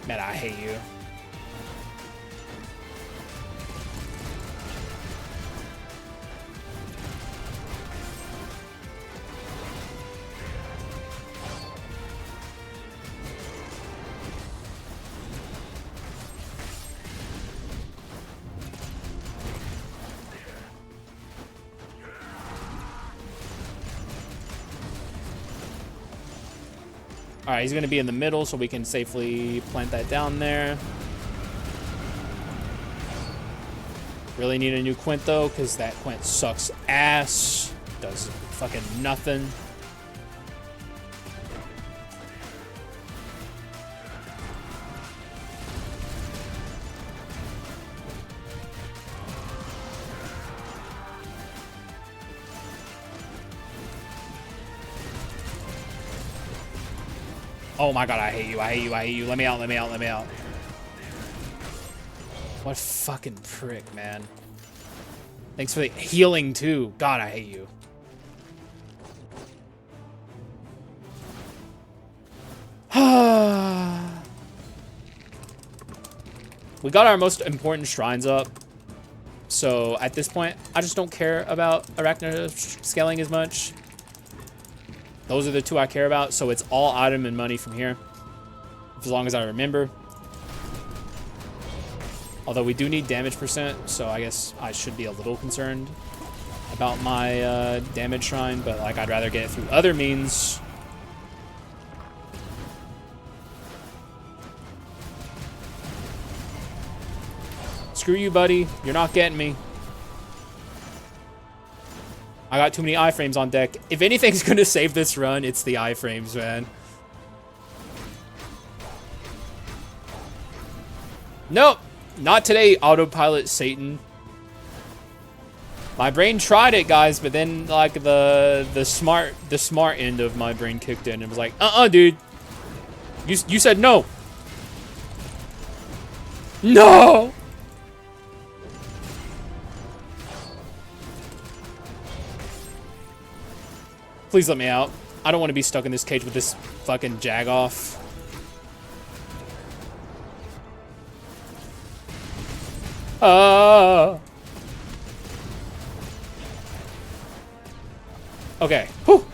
Man, I hate you. Alright, he's going to be in the middle, so we can safely plant that down there. Really need a new Quint, though, because that Quint sucks ass. Does fucking nothing. Oh my god, I hate you, I hate you, I hate you. Let me out, let me out, let me out. What fucking prick, man. Thanks for the healing, too. God, I hate you. We got our most important shrines up. So, at this point, I just don't care about Arachna scaling as much. Those are the two I care about, so it's all item and money from here. As long as I remember. Although we do need damage percent, so I guess I should be a little concerned about my damage shrine, but like I'd rather get it through other means. Screw you, buddy. You're not getting me. I got too many iframes on deck. If anything's gonna save this run, it's the iframes, man. Nope. Not today, autopilot Satan. My brain tried it, guys, but then like the smart end of my brain kicked in and was like, dude. You said no. No! Please let me out. I don't want to be stuck in this cage with this fucking Jagoff. Okay. Whew.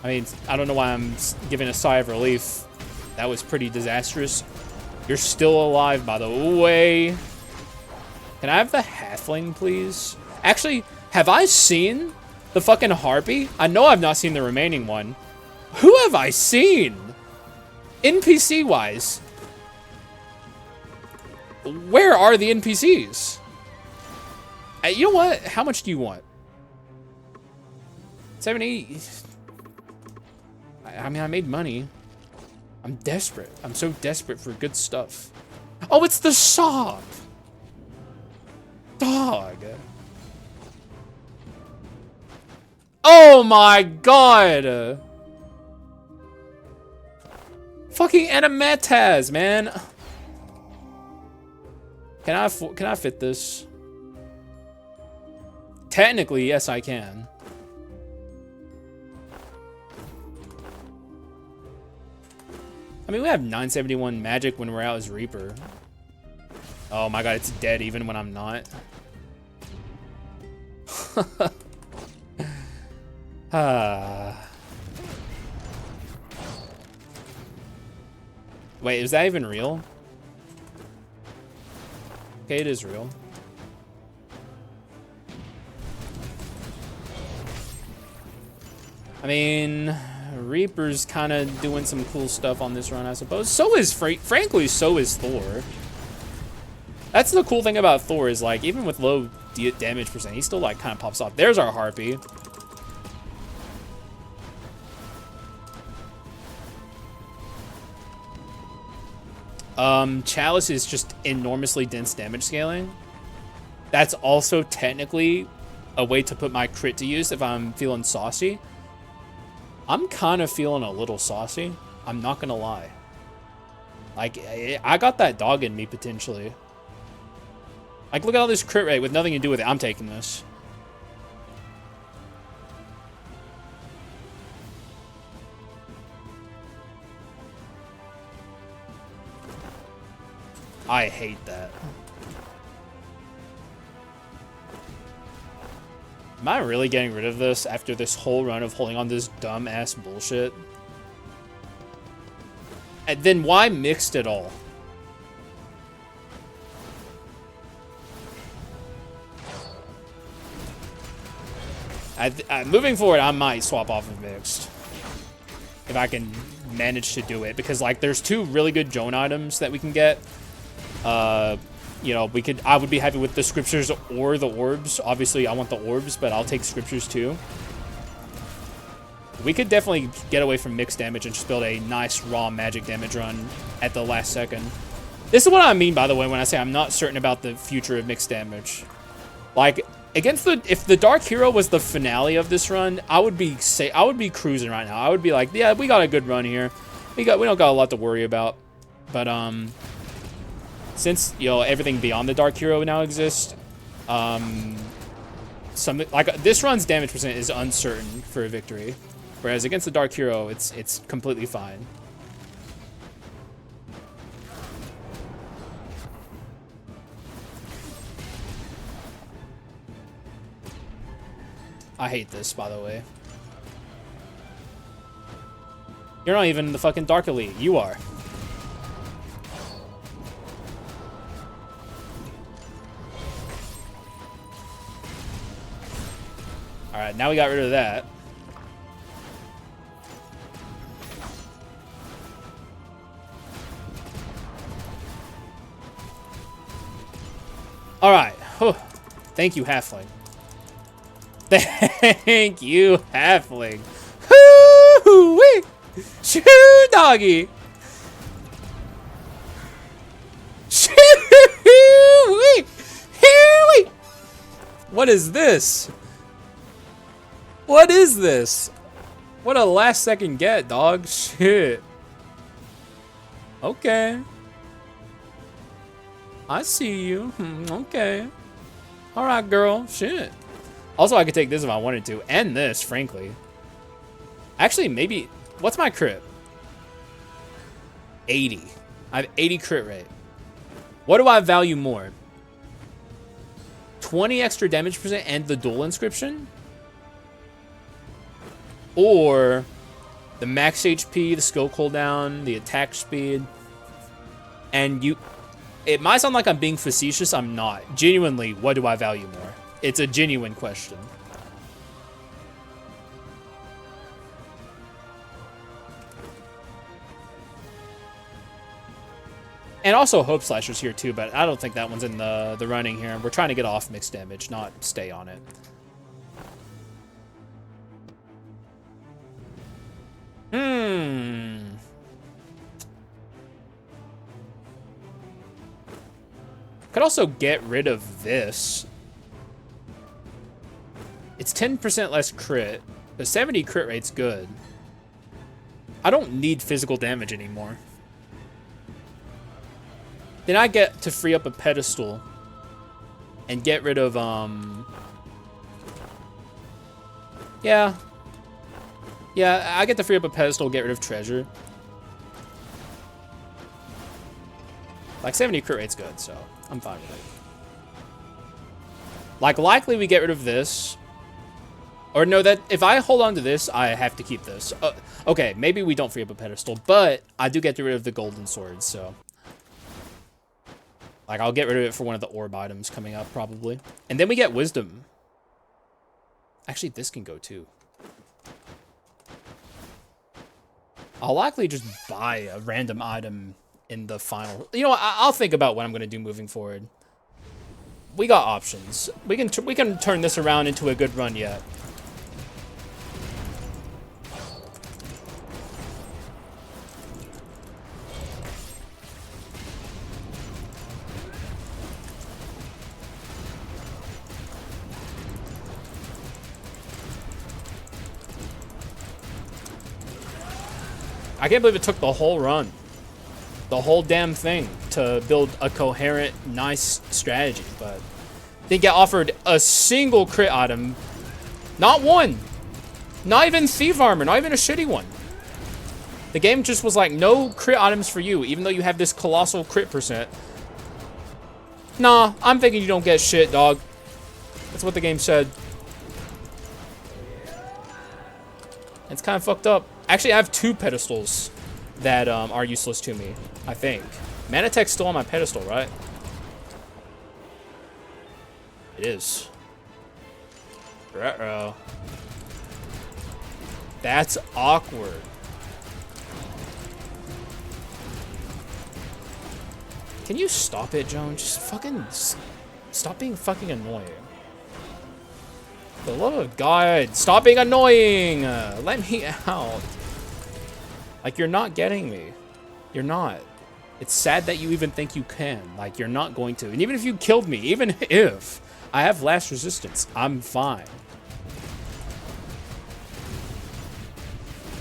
I mean, I don't know why I'm giving a sigh of relief. That was pretty disastrous. You're still alive, by the way. Can I have the halfling, please? Actually, have I seen the fucking harpy? I know I've not seen the remaining one. Who have I seen? NPC-wise. Where are the NPCs? You know what? How much do you want? 70. I mean, I made money. I'm desperate. I'm so desperate for good stuff. Oh, it's the shop. Dog. Dog. Oh my god. Fucking animataz, man. Can I fit this? Technically, yes, I can. I mean, we have 971 magic when we're out as Reaper. Oh my god, it's dead even when I'm not. Wait, is that even real? Okay, it is real. I mean, Reaper's kind of doing some cool stuff on this run, I suppose. So is, frankly, so is Thor. That's the cool thing about Thor is, like, even with low damage percent, he still, like, kind of pops off. There's our Harpy. Chalice is just enormously dense damage scaling. That's also technically a way to put my crit to use if I'm feeling saucy. I'm kind of feeling a little saucy. I'm not gonna lie. Like, I got that dog in me potentially. Like, look at all this crit rate with nothing to do with it. I'm taking this. I hate that. Am I really getting rid of this after this whole run of holding on this dumb-ass bullshit? And then why mixed at all? Moving forward, I might swap off of mixed. If I can manage to do it. Because, like, there's two really good Joan items that we can get. You know, I would be happy with the scriptures or the orbs. Obviously, I want the orbs, but I'll take scriptures too. We could definitely get away from mixed damage and just build a nice raw magic damage run at the last second. This is what I mean, by the way, when I say I'm not certain about the future of mixed damage. Like, if the Dark Hero was the finale of this run, I would be cruising right now. I would be like, yeah, we got a good run here. We don't got a lot to worry about. But since, you know, everything beyond the Dark Hero now exists, this run's damage percent is uncertain for a victory, whereas against the Dark Hero, it's completely fine. I hate this, by the way. You're not even the fucking Dark Elite. You are. Alright, now we got rid of that. Alright. Thank you, Halfling. Thank you, Halfling. Hoo-wee! Shoo, doggy! Shoo-wee! Hoo-wee! What is this? What is this? What a last second get, dog. Shit. Okay. I see you. Okay. Alright, girl. Shit. Also, I could take this if I wanted to. And this, frankly. Actually, maybe... What's my crit? 80. I have 80 crit rate. What do I value more? 20 extra damage percent and the dual inscription? Or the max HP, the skill cooldown, the attack speed. And it might sound like I'm being facetious. I'm not. Genuinely, what do I value more? It's a genuine question. And also Hope Slasher's here too, but I don't think that one's in the running here. We're trying to get off mixed damage, not stay on it. Could also get rid of this It's 10% less crit, but 70 crit rate's good. I don't need physical damage anymore. Then I get to free up a pedestal and get rid of, yeah, I get to free up a pedestal, get rid of treasure. Like, 70 crit rate's good, so I'm fine with it. Like, likely we get rid of this. Or no, that if I hold on to this, I have to keep this. Okay, maybe we don't free up a pedestal, but I do get rid of the golden sword, so. Like, I'll get rid of it for one of the orb items coming up, probably. And then we get wisdom. Actually, this can go, too. I'll likely just buy a random item in the final. You know what? I'll think about what I'm going to do moving forward. We got options. We can turn this around into a good run yet. I can't believe it took the whole run. The whole damn thing to build a coherent, nice strategy, but didn't get offered a single crit item. Not one. Not even thief armor, not even a shitty one. The game just was like, no crit items for you, even though you have this colossal crit percent. Nah, I'm thinking you don't get shit, dog. That's what the game said. It's kind of fucked up. Actually, I have 2 pedestals that are useless to me, I think. Manatech's still on my pedestal, right? It is. Ruh-roh. That's awkward. Can you stop it, Joan? Just fucking stop being fucking annoying. For the love of God, stop being annoying! Let me out. Like, you're not getting me. You're not. It's sad that you even think you can. Like, you're not going to. And even if you killed me, even if I have last resistance, I'm fine.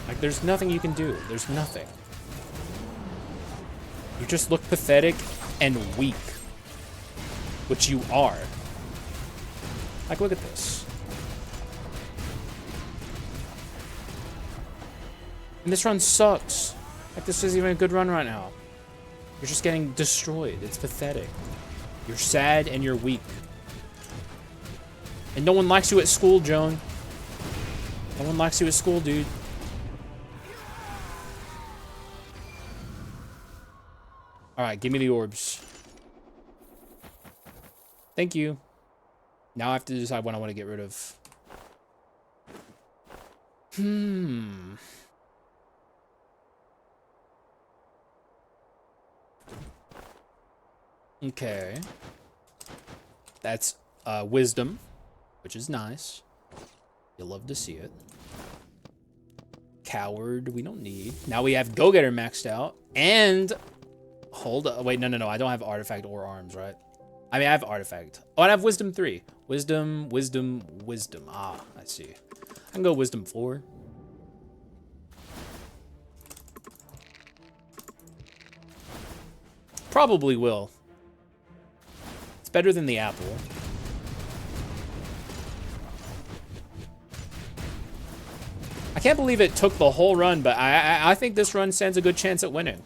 Like, there's nothing you can do. There's nothing. You just look pathetic and weak. Which you are. Like, look at this. And this run sucks. Like, this isn't even a good run right now. You're just getting destroyed. It's pathetic. You're sad and you're weak. And no one likes you at school, Joan. No one likes you at school, dude. Alright, give me the orbs. Thank you. Now I have to decide what I want to get rid of. Okay. That's wisdom, which is nice. You'll love to see it. Coward, we don't need. Now we have Go-Getter maxed out. And hold up. Wait, no. I don't have artifact or arms, right? I mean, I have artifact. Oh, and I have wisdom 3. Wisdom. Ah, I see. I can go wisdom 4. Probably will. It's better than the apple. I can't believe it took the whole run, but I think this run stands a good chance at winning.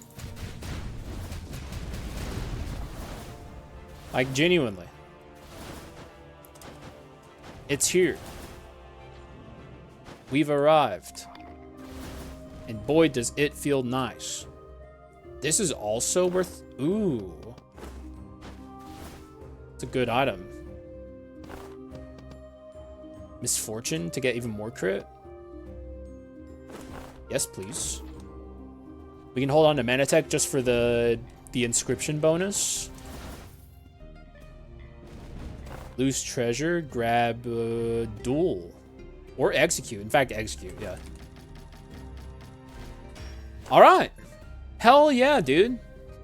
Like, genuinely. It's here. We've arrived. And boy, does it feel nice. This is also worth... Ooh. It's a good item. Misfortune to get even more crit? Yes, please. We can hold on to Manatech just for the inscription bonus. Lose treasure, grab duel. Or execute. In fact, execute, yeah. Alright. Hell yeah, dude.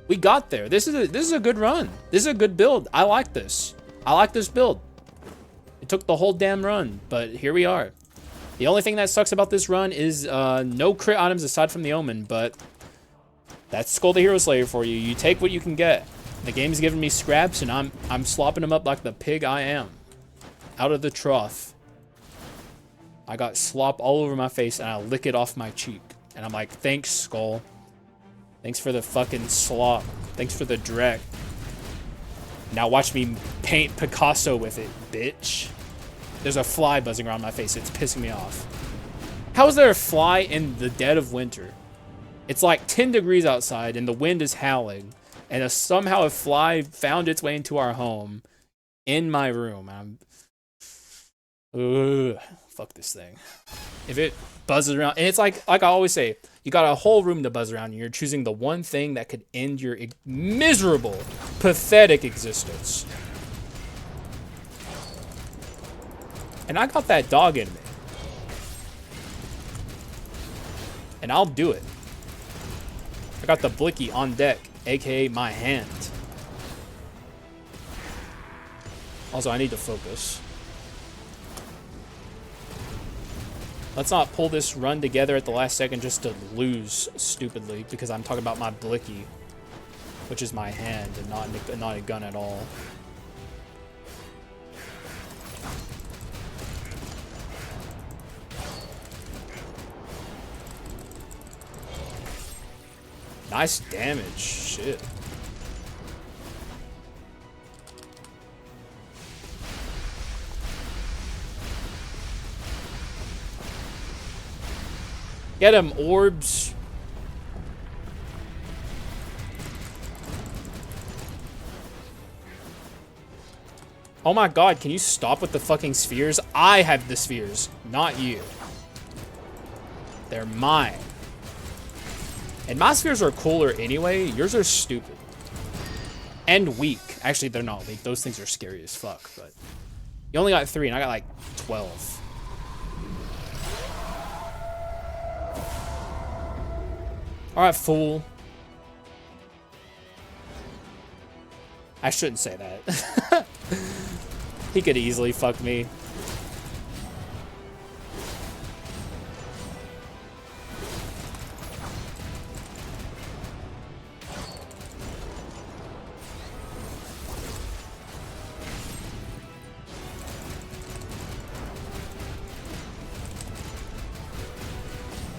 We got there. This is a good run. This is a good build. I like this. I like this build. It took the whole damn run, but here we are. The only thing that sucks about this run is no crit items aside from the Omen, but that's Skul the Hero Slayer for you. You take what you can get. The game's giving me scraps, and I'm slopping them up like the pig I am. Out of the trough. I got slop all over my face, and I lick it off my cheek. And I'm like, thanks, Skul. Thanks for the fucking slop. Thanks for the dreck. Now watch me paint Picasso with it, bitch. There's a fly buzzing around my face. It's pissing me off. How is there a fly in the dead of winter? It's like 10 degrees outside, and the wind is howling. And somehow a fly found its way into our home in my room. Fuck this thing. If it buzzes around, and it's like I always say, you got a whole room to buzz around, and you're choosing the one thing that could end your miserable, pathetic existence. And I got that dog in me. And I'll do it. I got the blicky on deck, aka my hand. Also, I need to focus. Let's not pull this run together at the last second just to lose stupidly because I'm talking about my blicky, which is my hand and not a gun at all. Nice damage. Shit. Get him, orbs. Oh my god, can you stop with the fucking spheres? I have the spheres, not you. They're mine. And my spheres are cooler anyway. Yours are stupid. And weak. Actually, they're not weak. Those things are scary as fuck, but you only got 3 and I got like 12. Alright, fool. I shouldn't say that. He could easily fuck me.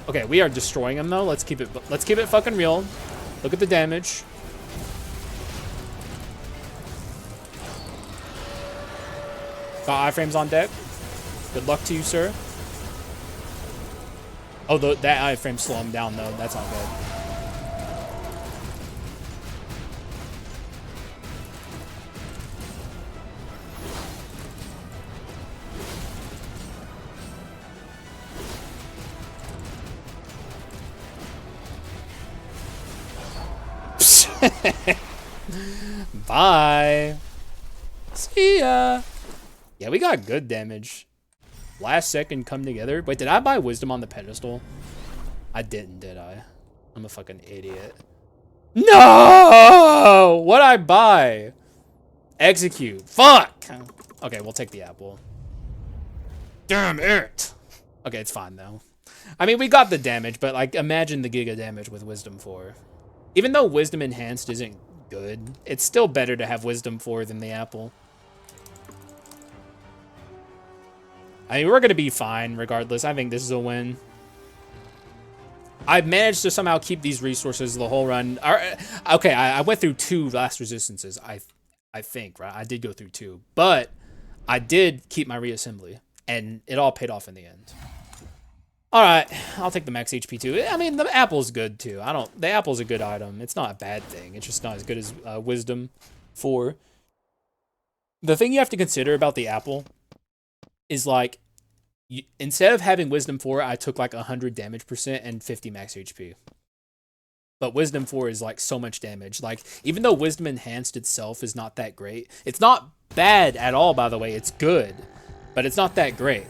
Okay, we are destroying him though. Let's keep it fucking real. Look at the damage. Got iframes on deck. Good luck to you, sir. Oh, that iframe slow him down though. That's not good. Bye. See ya. Yeah, we got good damage. Last second come together. Wait, did I buy wisdom on the pedestal? I didn't, did I? I'm a fucking idiot. No! What'd I buy? Execute. Fuck! Okay, we'll take the apple. Damn it! Okay, it's fine though. I mean, we got the damage, but like, imagine the giga damage with wisdom 4. Even though wisdom enhanced isn't good, it's still better to have wisdom 4 than the apple. I mean, we're going to be fine regardless. I think this is a win. I've managed to somehow keep these resources the whole run. Okay, I went through 2 last resistances, I think, right? I did go through 2, but I did keep my reassembly, and it all paid off in the end. All right, I'll take the max HP too. I mean, the apple's good too. The apple's a good item. It's not a bad thing. It's just not as good as wisdom 4. The thing you have to consider about the apple is like, instead of having wisdom 4, I took like 100 damage percent and 50 max HP. But wisdom 4 is like so much damage. Like, even though wisdom enhanced itself is not that great, it's not bad at all, by the way. It's good, but it's not that great.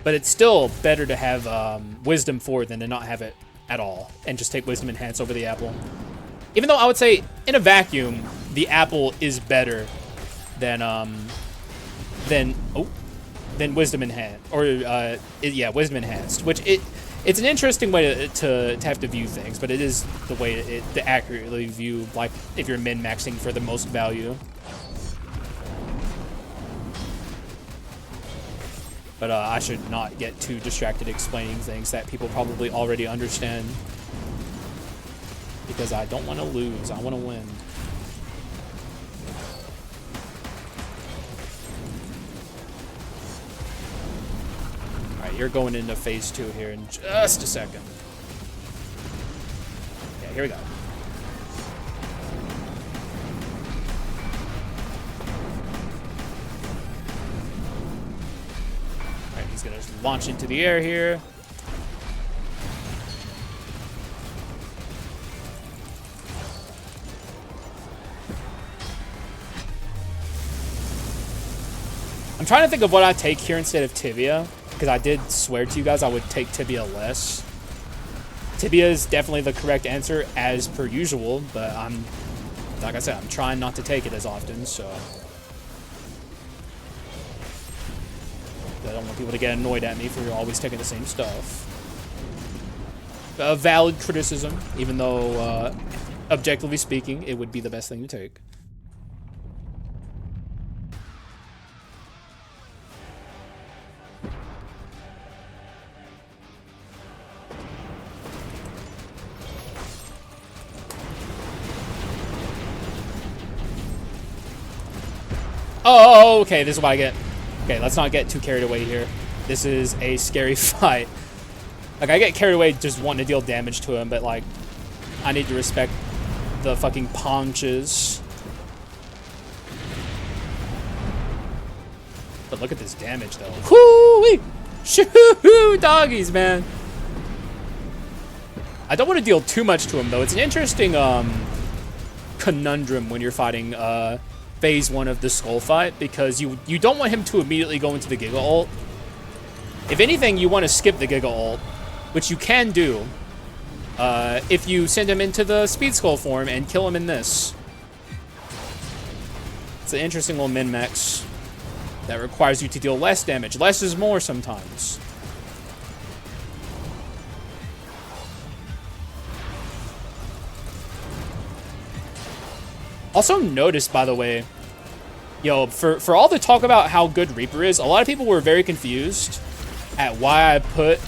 But it's still better to have wisdom 4 than to not have it at all and just take wisdom enhance over the apple. Even though I would say, in a vacuum, the apple is better than oh, than Wisdom Enhanced, or yeah, Wisdom Enhanced, which it's an interesting way to have to view things, but it is the way to accurately view, like, if you're min-maxing for the most value. But I should not get too distracted explaining things that people probably already understand, because I don't want to lose, I want to win. You're going into phase 2 here in just a second. Yeah, here we go. Alright, he's gonna launch into the air here. I'm trying to think of what I take here instead of Tibia, because I did swear to you guys I would take Tibia less. Tibia is definitely the correct answer as per usual, but like I said, I'm trying not to take it as often, so I don't want people to get annoyed at me for always taking the same stuff. A valid criticism, even though objectively speaking, it would be the best thing to take. Oh, okay, this is what I get. Okay, let's not get too carried away here. This is a scary fight. Like, I get carried away just wanting to deal damage to him, but, like, I need to respect the fucking paunches. But look at this damage, though. Whoo-wee! Shoo-hoo, doggies, man. I don't want to deal too much to him, though. It's an interesting, conundrum when you're fighting, phase 1 of the Skul fight, because you don't want him to immediately go into the Giga ult. If anything, you want to skip the Giga ult, which you can do if you send him into the Speed Skull form and kill him in this. It's an interesting little min-max that requires you to deal less damage. Less is more sometimes. Also notice, by the way, yo, for all the talk about how good Reaper is, a lot of people were very confused at why I put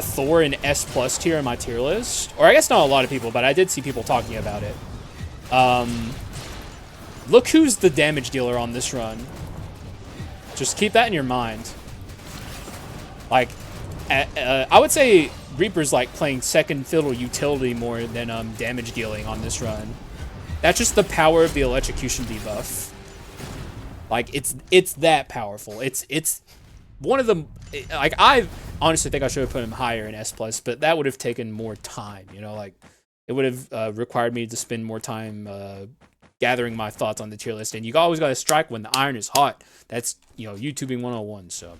Thor in S+ tier in my tier list. Or I guess not a lot of people, but I did see people talking about it. Look who's the damage dealer on this run. Just keep that in your mind. Like, I would say Reaper's like playing second fiddle utility more than damage dealing on this run. That's just the power of the electrocution debuff. Like, it's that powerful. It's one of the, like, I honestly think I should have put him higher in S+, but that would have taken more time, you know, like, it would have required me to spend more time gathering my thoughts on the tier list, and you always got to strike when the iron is hot. That's, you know, YouTubing 101, so.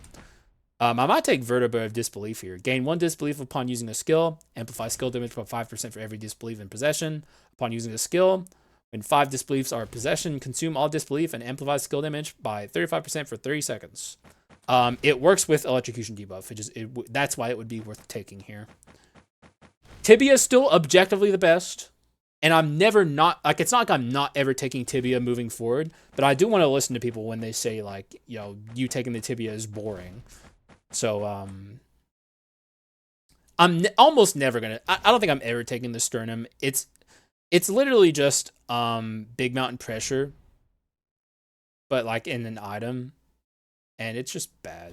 I might take Vertebra of Disbelief here. Gain 1 disbelief upon using a skill. Amplify skill damage by 5% for every disbelief in possession. Upon using a skill, when 5 disbeliefs are in possession, consume all disbelief and amplify skill damage by 35% for 30 seconds. It works with electrocution debuff. That's why it would be worth taking here. Tibia is still objectively the best. And I'm never not, like, it's not like I'm not ever taking Tibia moving forward. But I do want to listen to people when they say, like, you know, you taking the Tibia is boring. So, I'm almost never gonna, I don't think I'm ever taking the Sternum. It's literally just, big mountain pressure, but like in an item, and it's just bad.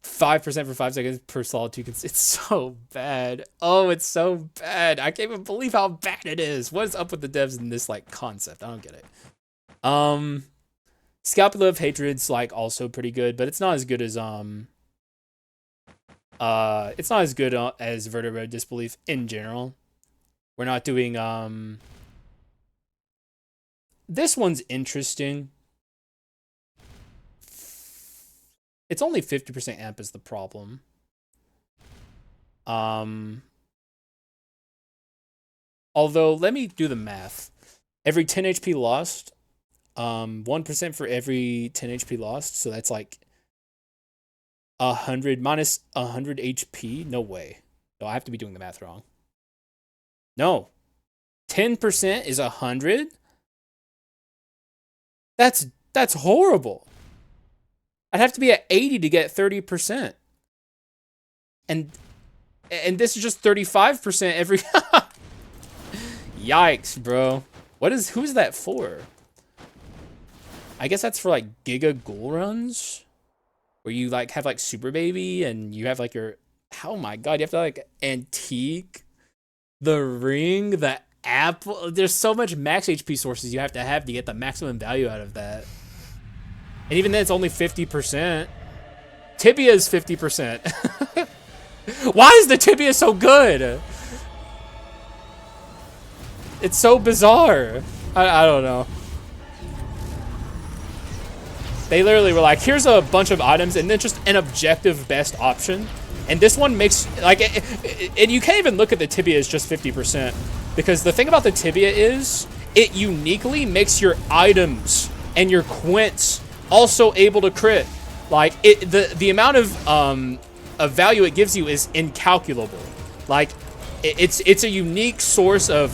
5% for 5 seconds per solitude. It's so bad. Oh, it's so bad. I can't even believe how bad it is. What is up with the devs in this, like, concept? I don't get it. Scapula of Hatred's, like, also pretty good, but it's not as good as, it's not as good as Vertebra Disbelief in general. We're not doing, this one's interesting. It's only 50% amp is the problem. Although, let me do the math. Every 10 HP lost, 1% for every 10 HP lost. So that's like 100 minus 100 HP. No way. No, I have to be doing the math wrong. No. 10% is 100? That's horrible. I'd have to be at 80 to get 30%. And this is just 35% every Yikes, bro. Who's that for? I guess that's for like Giga Ghoul runs where you like have like Super Baby and you have like your, oh my god, you have to like antique the ring, the apple. There's so much max HP sources you have to get the maximum value out of that. And even then it's only 50%. Tibia is 50%. Why is the tibia so good? It's so bizarre. I don't know. They literally were like, here's a bunch of items and then just an objective best option. And this one makes, like, and you can't even look at the tibia as just 50%. Because the thing about the tibia is, it uniquely makes your items and your quints also able to crit. Like, the amount of value it gives you is incalculable. Like, it's a unique source of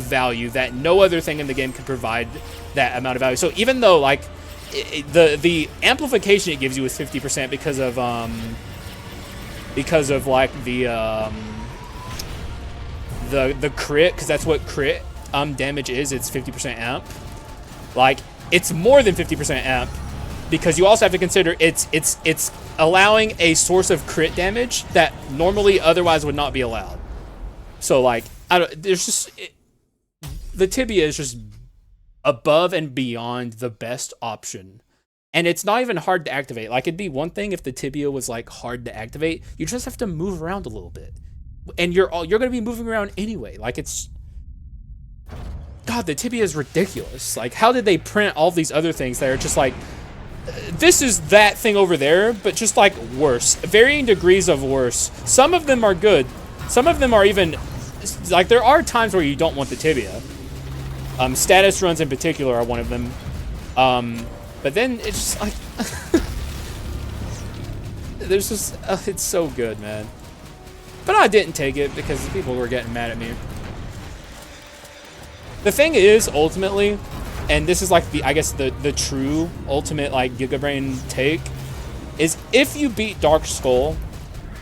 value that no other thing in the game can provide that amount of value. So even though like the amplification it gives you is 50% because of like the crit, because that's what crit damage is. It's 50% amp. Like, it's more than 50% amp because you also have to consider it's allowing a source of crit damage that normally otherwise would not be allowed. So like, the tibia is just above and beyond the best option. And it's not even hard to activate. Like, it'd be one thing if the tibia was like hard to activate. You just have to move around a little bit. And you're going to be moving around anyway. Like, it's, God, the tibia is ridiculous. Like, how did they print all these other things that are just like, this is that thing over there, but just like worse. Varying degrees of worse. Some of them are good. Some of them are even, like, there are times where you don't want the tibia. Status runs in particular are one of them. But then it's just like, there's just, it's so good, man. But I didn't take it because people were getting mad at me. The thing is, ultimately, and this is like I guess the true ultimate like Giga Brain take, is if you beat Dark Skull,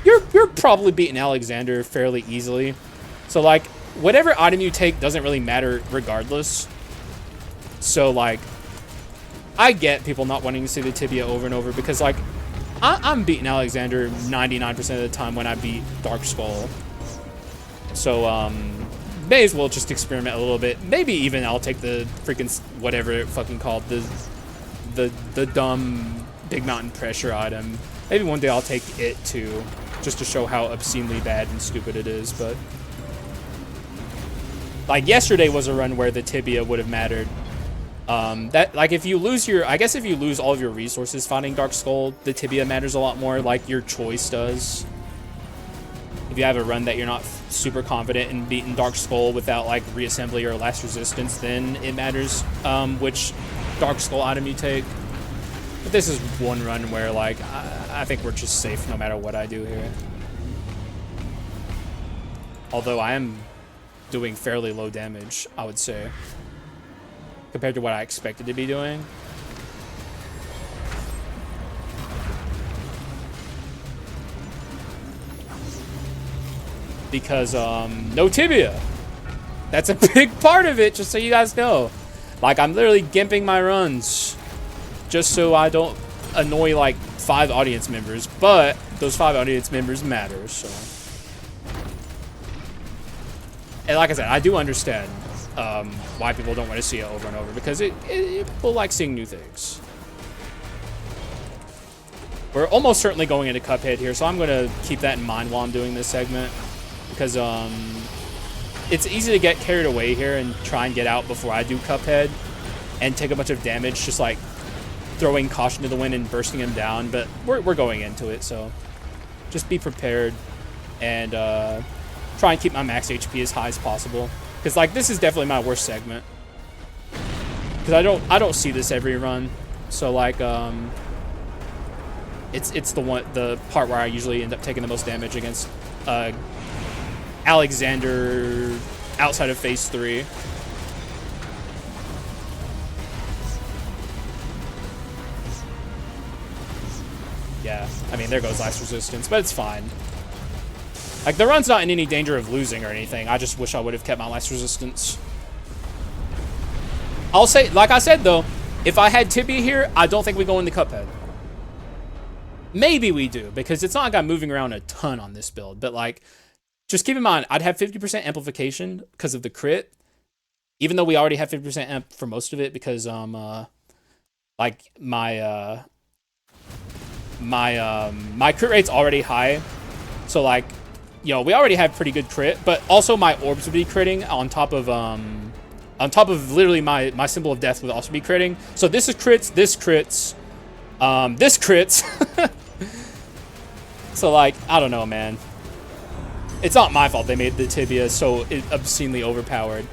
you're probably beating Alexander fairly easily. So like, whatever item you take doesn't really matter regardless. So like, I get people not wanting to see the tibia over and over because like, I'm beating Alexander 99% of the time when I beat Dark Skull. So may as well just experiment a little bit. Maybe even I'll take the freaking whatever it fucking called, the dumb big mountain pressure item. Maybe one day I'll take it too, just to show how obscenely bad and stupid it is. But like, yesterday was a run where the tibia would have mattered. That, like, if you lose I guess if you lose all of your resources fighting Dark Skull, the tibia matters a lot more, like your choice does. If you have a run that you're not super confident in beating Dark Skull without like reassembly or last resistance, then it matters which Dark Skull item you take. But this is one run where like I think we're just safe no matter what I do here. Although I am doing fairly low damage, I would say, compared to what I expected to be doing. Because no tibia. That's a big part of it, just so you guys know. Like, I'm literally gimping my runs just so I don't annoy like 5 audience members, but those 5 audience members matter. So, and like I said, I do understand why people don't want to see it over and over, because people like seeing new things. We're almost certainly going into Cuphead here, so I'm going to keep that in mind while I'm doing this segment, because it's easy to get carried away here and try and get out before I do Cuphead and take a bunch of damage just like throwing caution to the wind and bursting him down, but we're going into it, so just be prepared and try and keep my max HP as high as possible, because like, this is definitely my worst segment. because I don't see this every run. So like it's the part where I usually end up taking the most damage against Alexander outside of phase 3. Yeah, I mean, there goes last resistance, but it's fine. Like, the run's not in any danger of losing or anything. I just wish I would have kept my last resistance. I'll say, like I said, though, if I had Tibia here, I don't think we go in the Cuphead. Maybe we do, because it's not like I'm moving around a ton on this build. But, like, just keep in mind, I'd have 50% amplification because of the crit. Even though we already have 50% amp for most of it, because, like, my crit rate's already high. So, like, you know, we already have pretty good crit. But also my orbs would be critting on top of literally my symbol of death would also be critting. So this is crits, this crits, this crits. So like, I don't know, man. It's not my fault they made the Tibia so obscenely overpowered.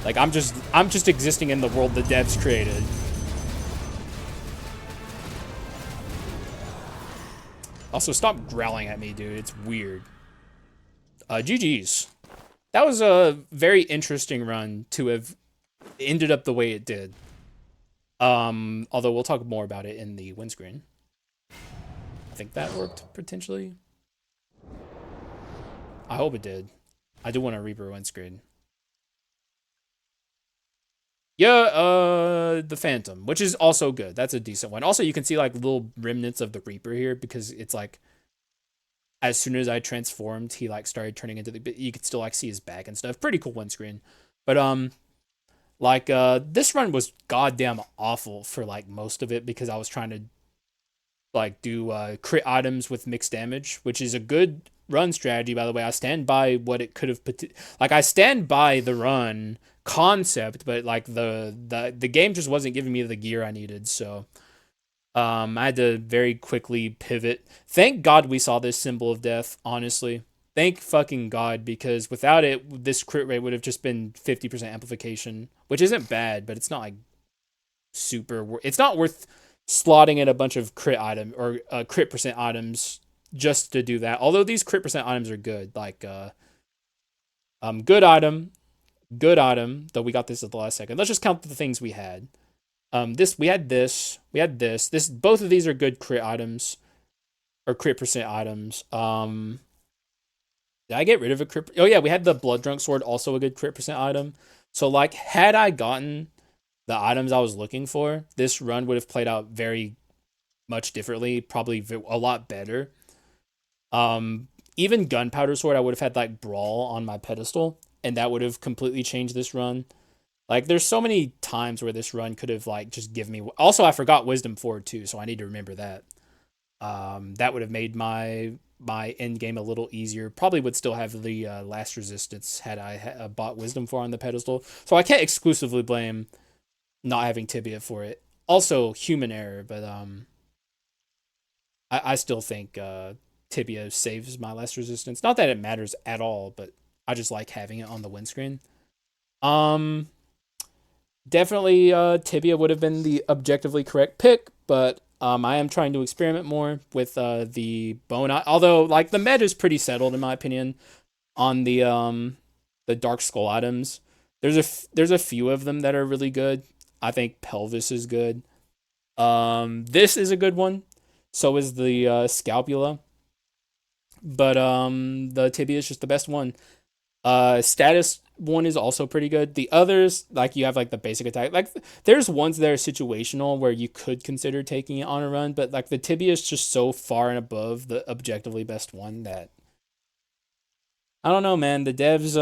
Like, I'm just existing in the world the devs created. Also, stop growling at me, dude. It's weird. GG's. That was a very interesting run to have ended up the way it did. Although we'll talk more about it in the windscreen. I think that worked, potentially. I hope it did. I do want a Reaper windscreen. Yeah, the Phantom, which is also good. That's a decent one. Also, you can see, like, little remnants of the Reaper here, because it's, like, as soon as I transformed, he, like, started turning into the... You could still, like, see his back and stuff. Pretty cool windscreen. But, like, this run was goddamn awful for, like, most of it, because I was trying to, like, do crit items with mixed damage, which is a good run strategy, by the way. I stand by what it could have... Like, I stand by the run concept, but, like, the game just wasn't giving me the gear I needed, so... I had to very quickly pivot. Thank God we saw this symbol of death, honestly. Thank fucking God, because without it, this crit rate would have just been 50% amplification, which isn't bad, but it's not, like, super... It's not worth slotting in a bunch of crit item, or crit percent items just to do that. Although these crit percent items are good. Like, good item, though we got this at the last second. Let's just count the things we had. We had this, both of these are good crit items, or crit percent items. Did I get rid of a crit? Oh yeah, we had the Blood Drunk Sword, also a good crit percent item. So, like, had I gotten the items I was looking for, this run would have played out very much differently, probably a lot better. Even Gunpowder Sword, I would have had, like, Brawl on my pedestal, and that would have completely changed this run. Like, there's so many times where this run could have, like, just given me... Also, I forgot Wisdom 4, too, so I need to remember that. That would have made my end game a little easier. Probably would still have the last resistance had I bought Wisdom 4 on the pedestal. So I can't exclusively blame not having Tibia for it. Also, human error, but I still think Tibia saves my last resistance. Not that it matters at all, but I just like having it on the windscreen. Definitely, Tibia would have been the objectively correct pick, but I am trying to experiment more with the bone. Although, like, the meta is pretty settled in my opinion on the Dark Skull items. There's a few of them that are really good. I think Pelvis is good. This is a good one. So is the Scapula. But the Tibia is just the best one. Status one is also pretty good. The others, like, you have, like, the basic attack. Like, there's ones that are situational where you could consider taking it on a run, but, like, the Tibia is just so far and above the objectively best one that... I don't know, man. The devs,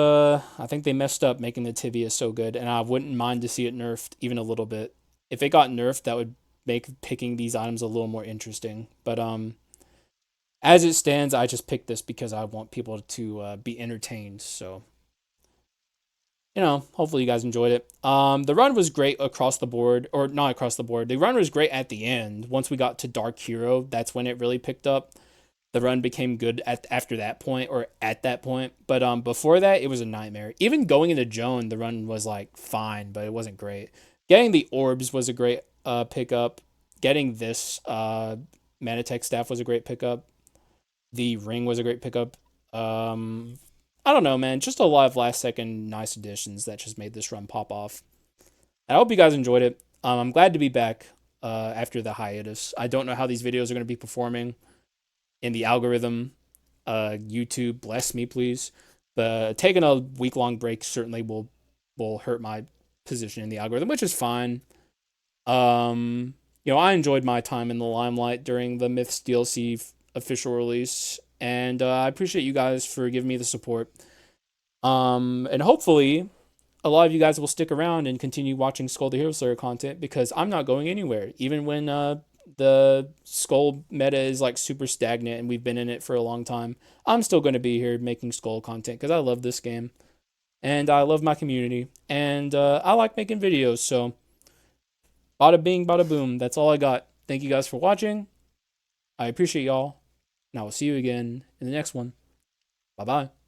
I think they messed up making the Tibia so good, and I wouldn't mind to see it nerfed even a little bit. If it got nerfed, that would make picking these items a little more interesting. But, as it stands, I just picked this because I want people to be entertained, so... You know, hopefully you guys enjoyed it. The run was great across the board, or not across the board. The run was great at the end. Once we got to Dark Hero, that's when it really picked up. the run became good after that point or at that point. But before that, it was a nightmare. Even going into Joan, the run was like fine, but it wasn't great. Getting the orbs was a great pickup. Getting this Manatech staff was a great pickup. The ring was a great pickup. I don't know, man. Just a lot of last second nice additions that just made this run pop off. I hope you guys enjoyed it. I'm glad to be back after the hiatus. I don't know how these videos are going to be performing in the algorithm. YouTube, bless me, please. But taking a week-long break certainly will hurt my position in the algorithm, which is fine. I enjoyed my time in the limelight during the Myths DLC official release, and I appreciate you guys for giving me the support. And hopefully, a lot of you guys will stick around and continue watching Skul the Hero Slayer content because I'm not going anywhere, even when the Skul meta is like super stagnant and we've been in it for a long time. I'm still going to be here making Skul content because I love this game and I love my community and I like making videos. So, bada bing, bada boom. That's all I got. Thank you guys for watching. I appreciate y'all. And I will see you again in the next one. Bye bye.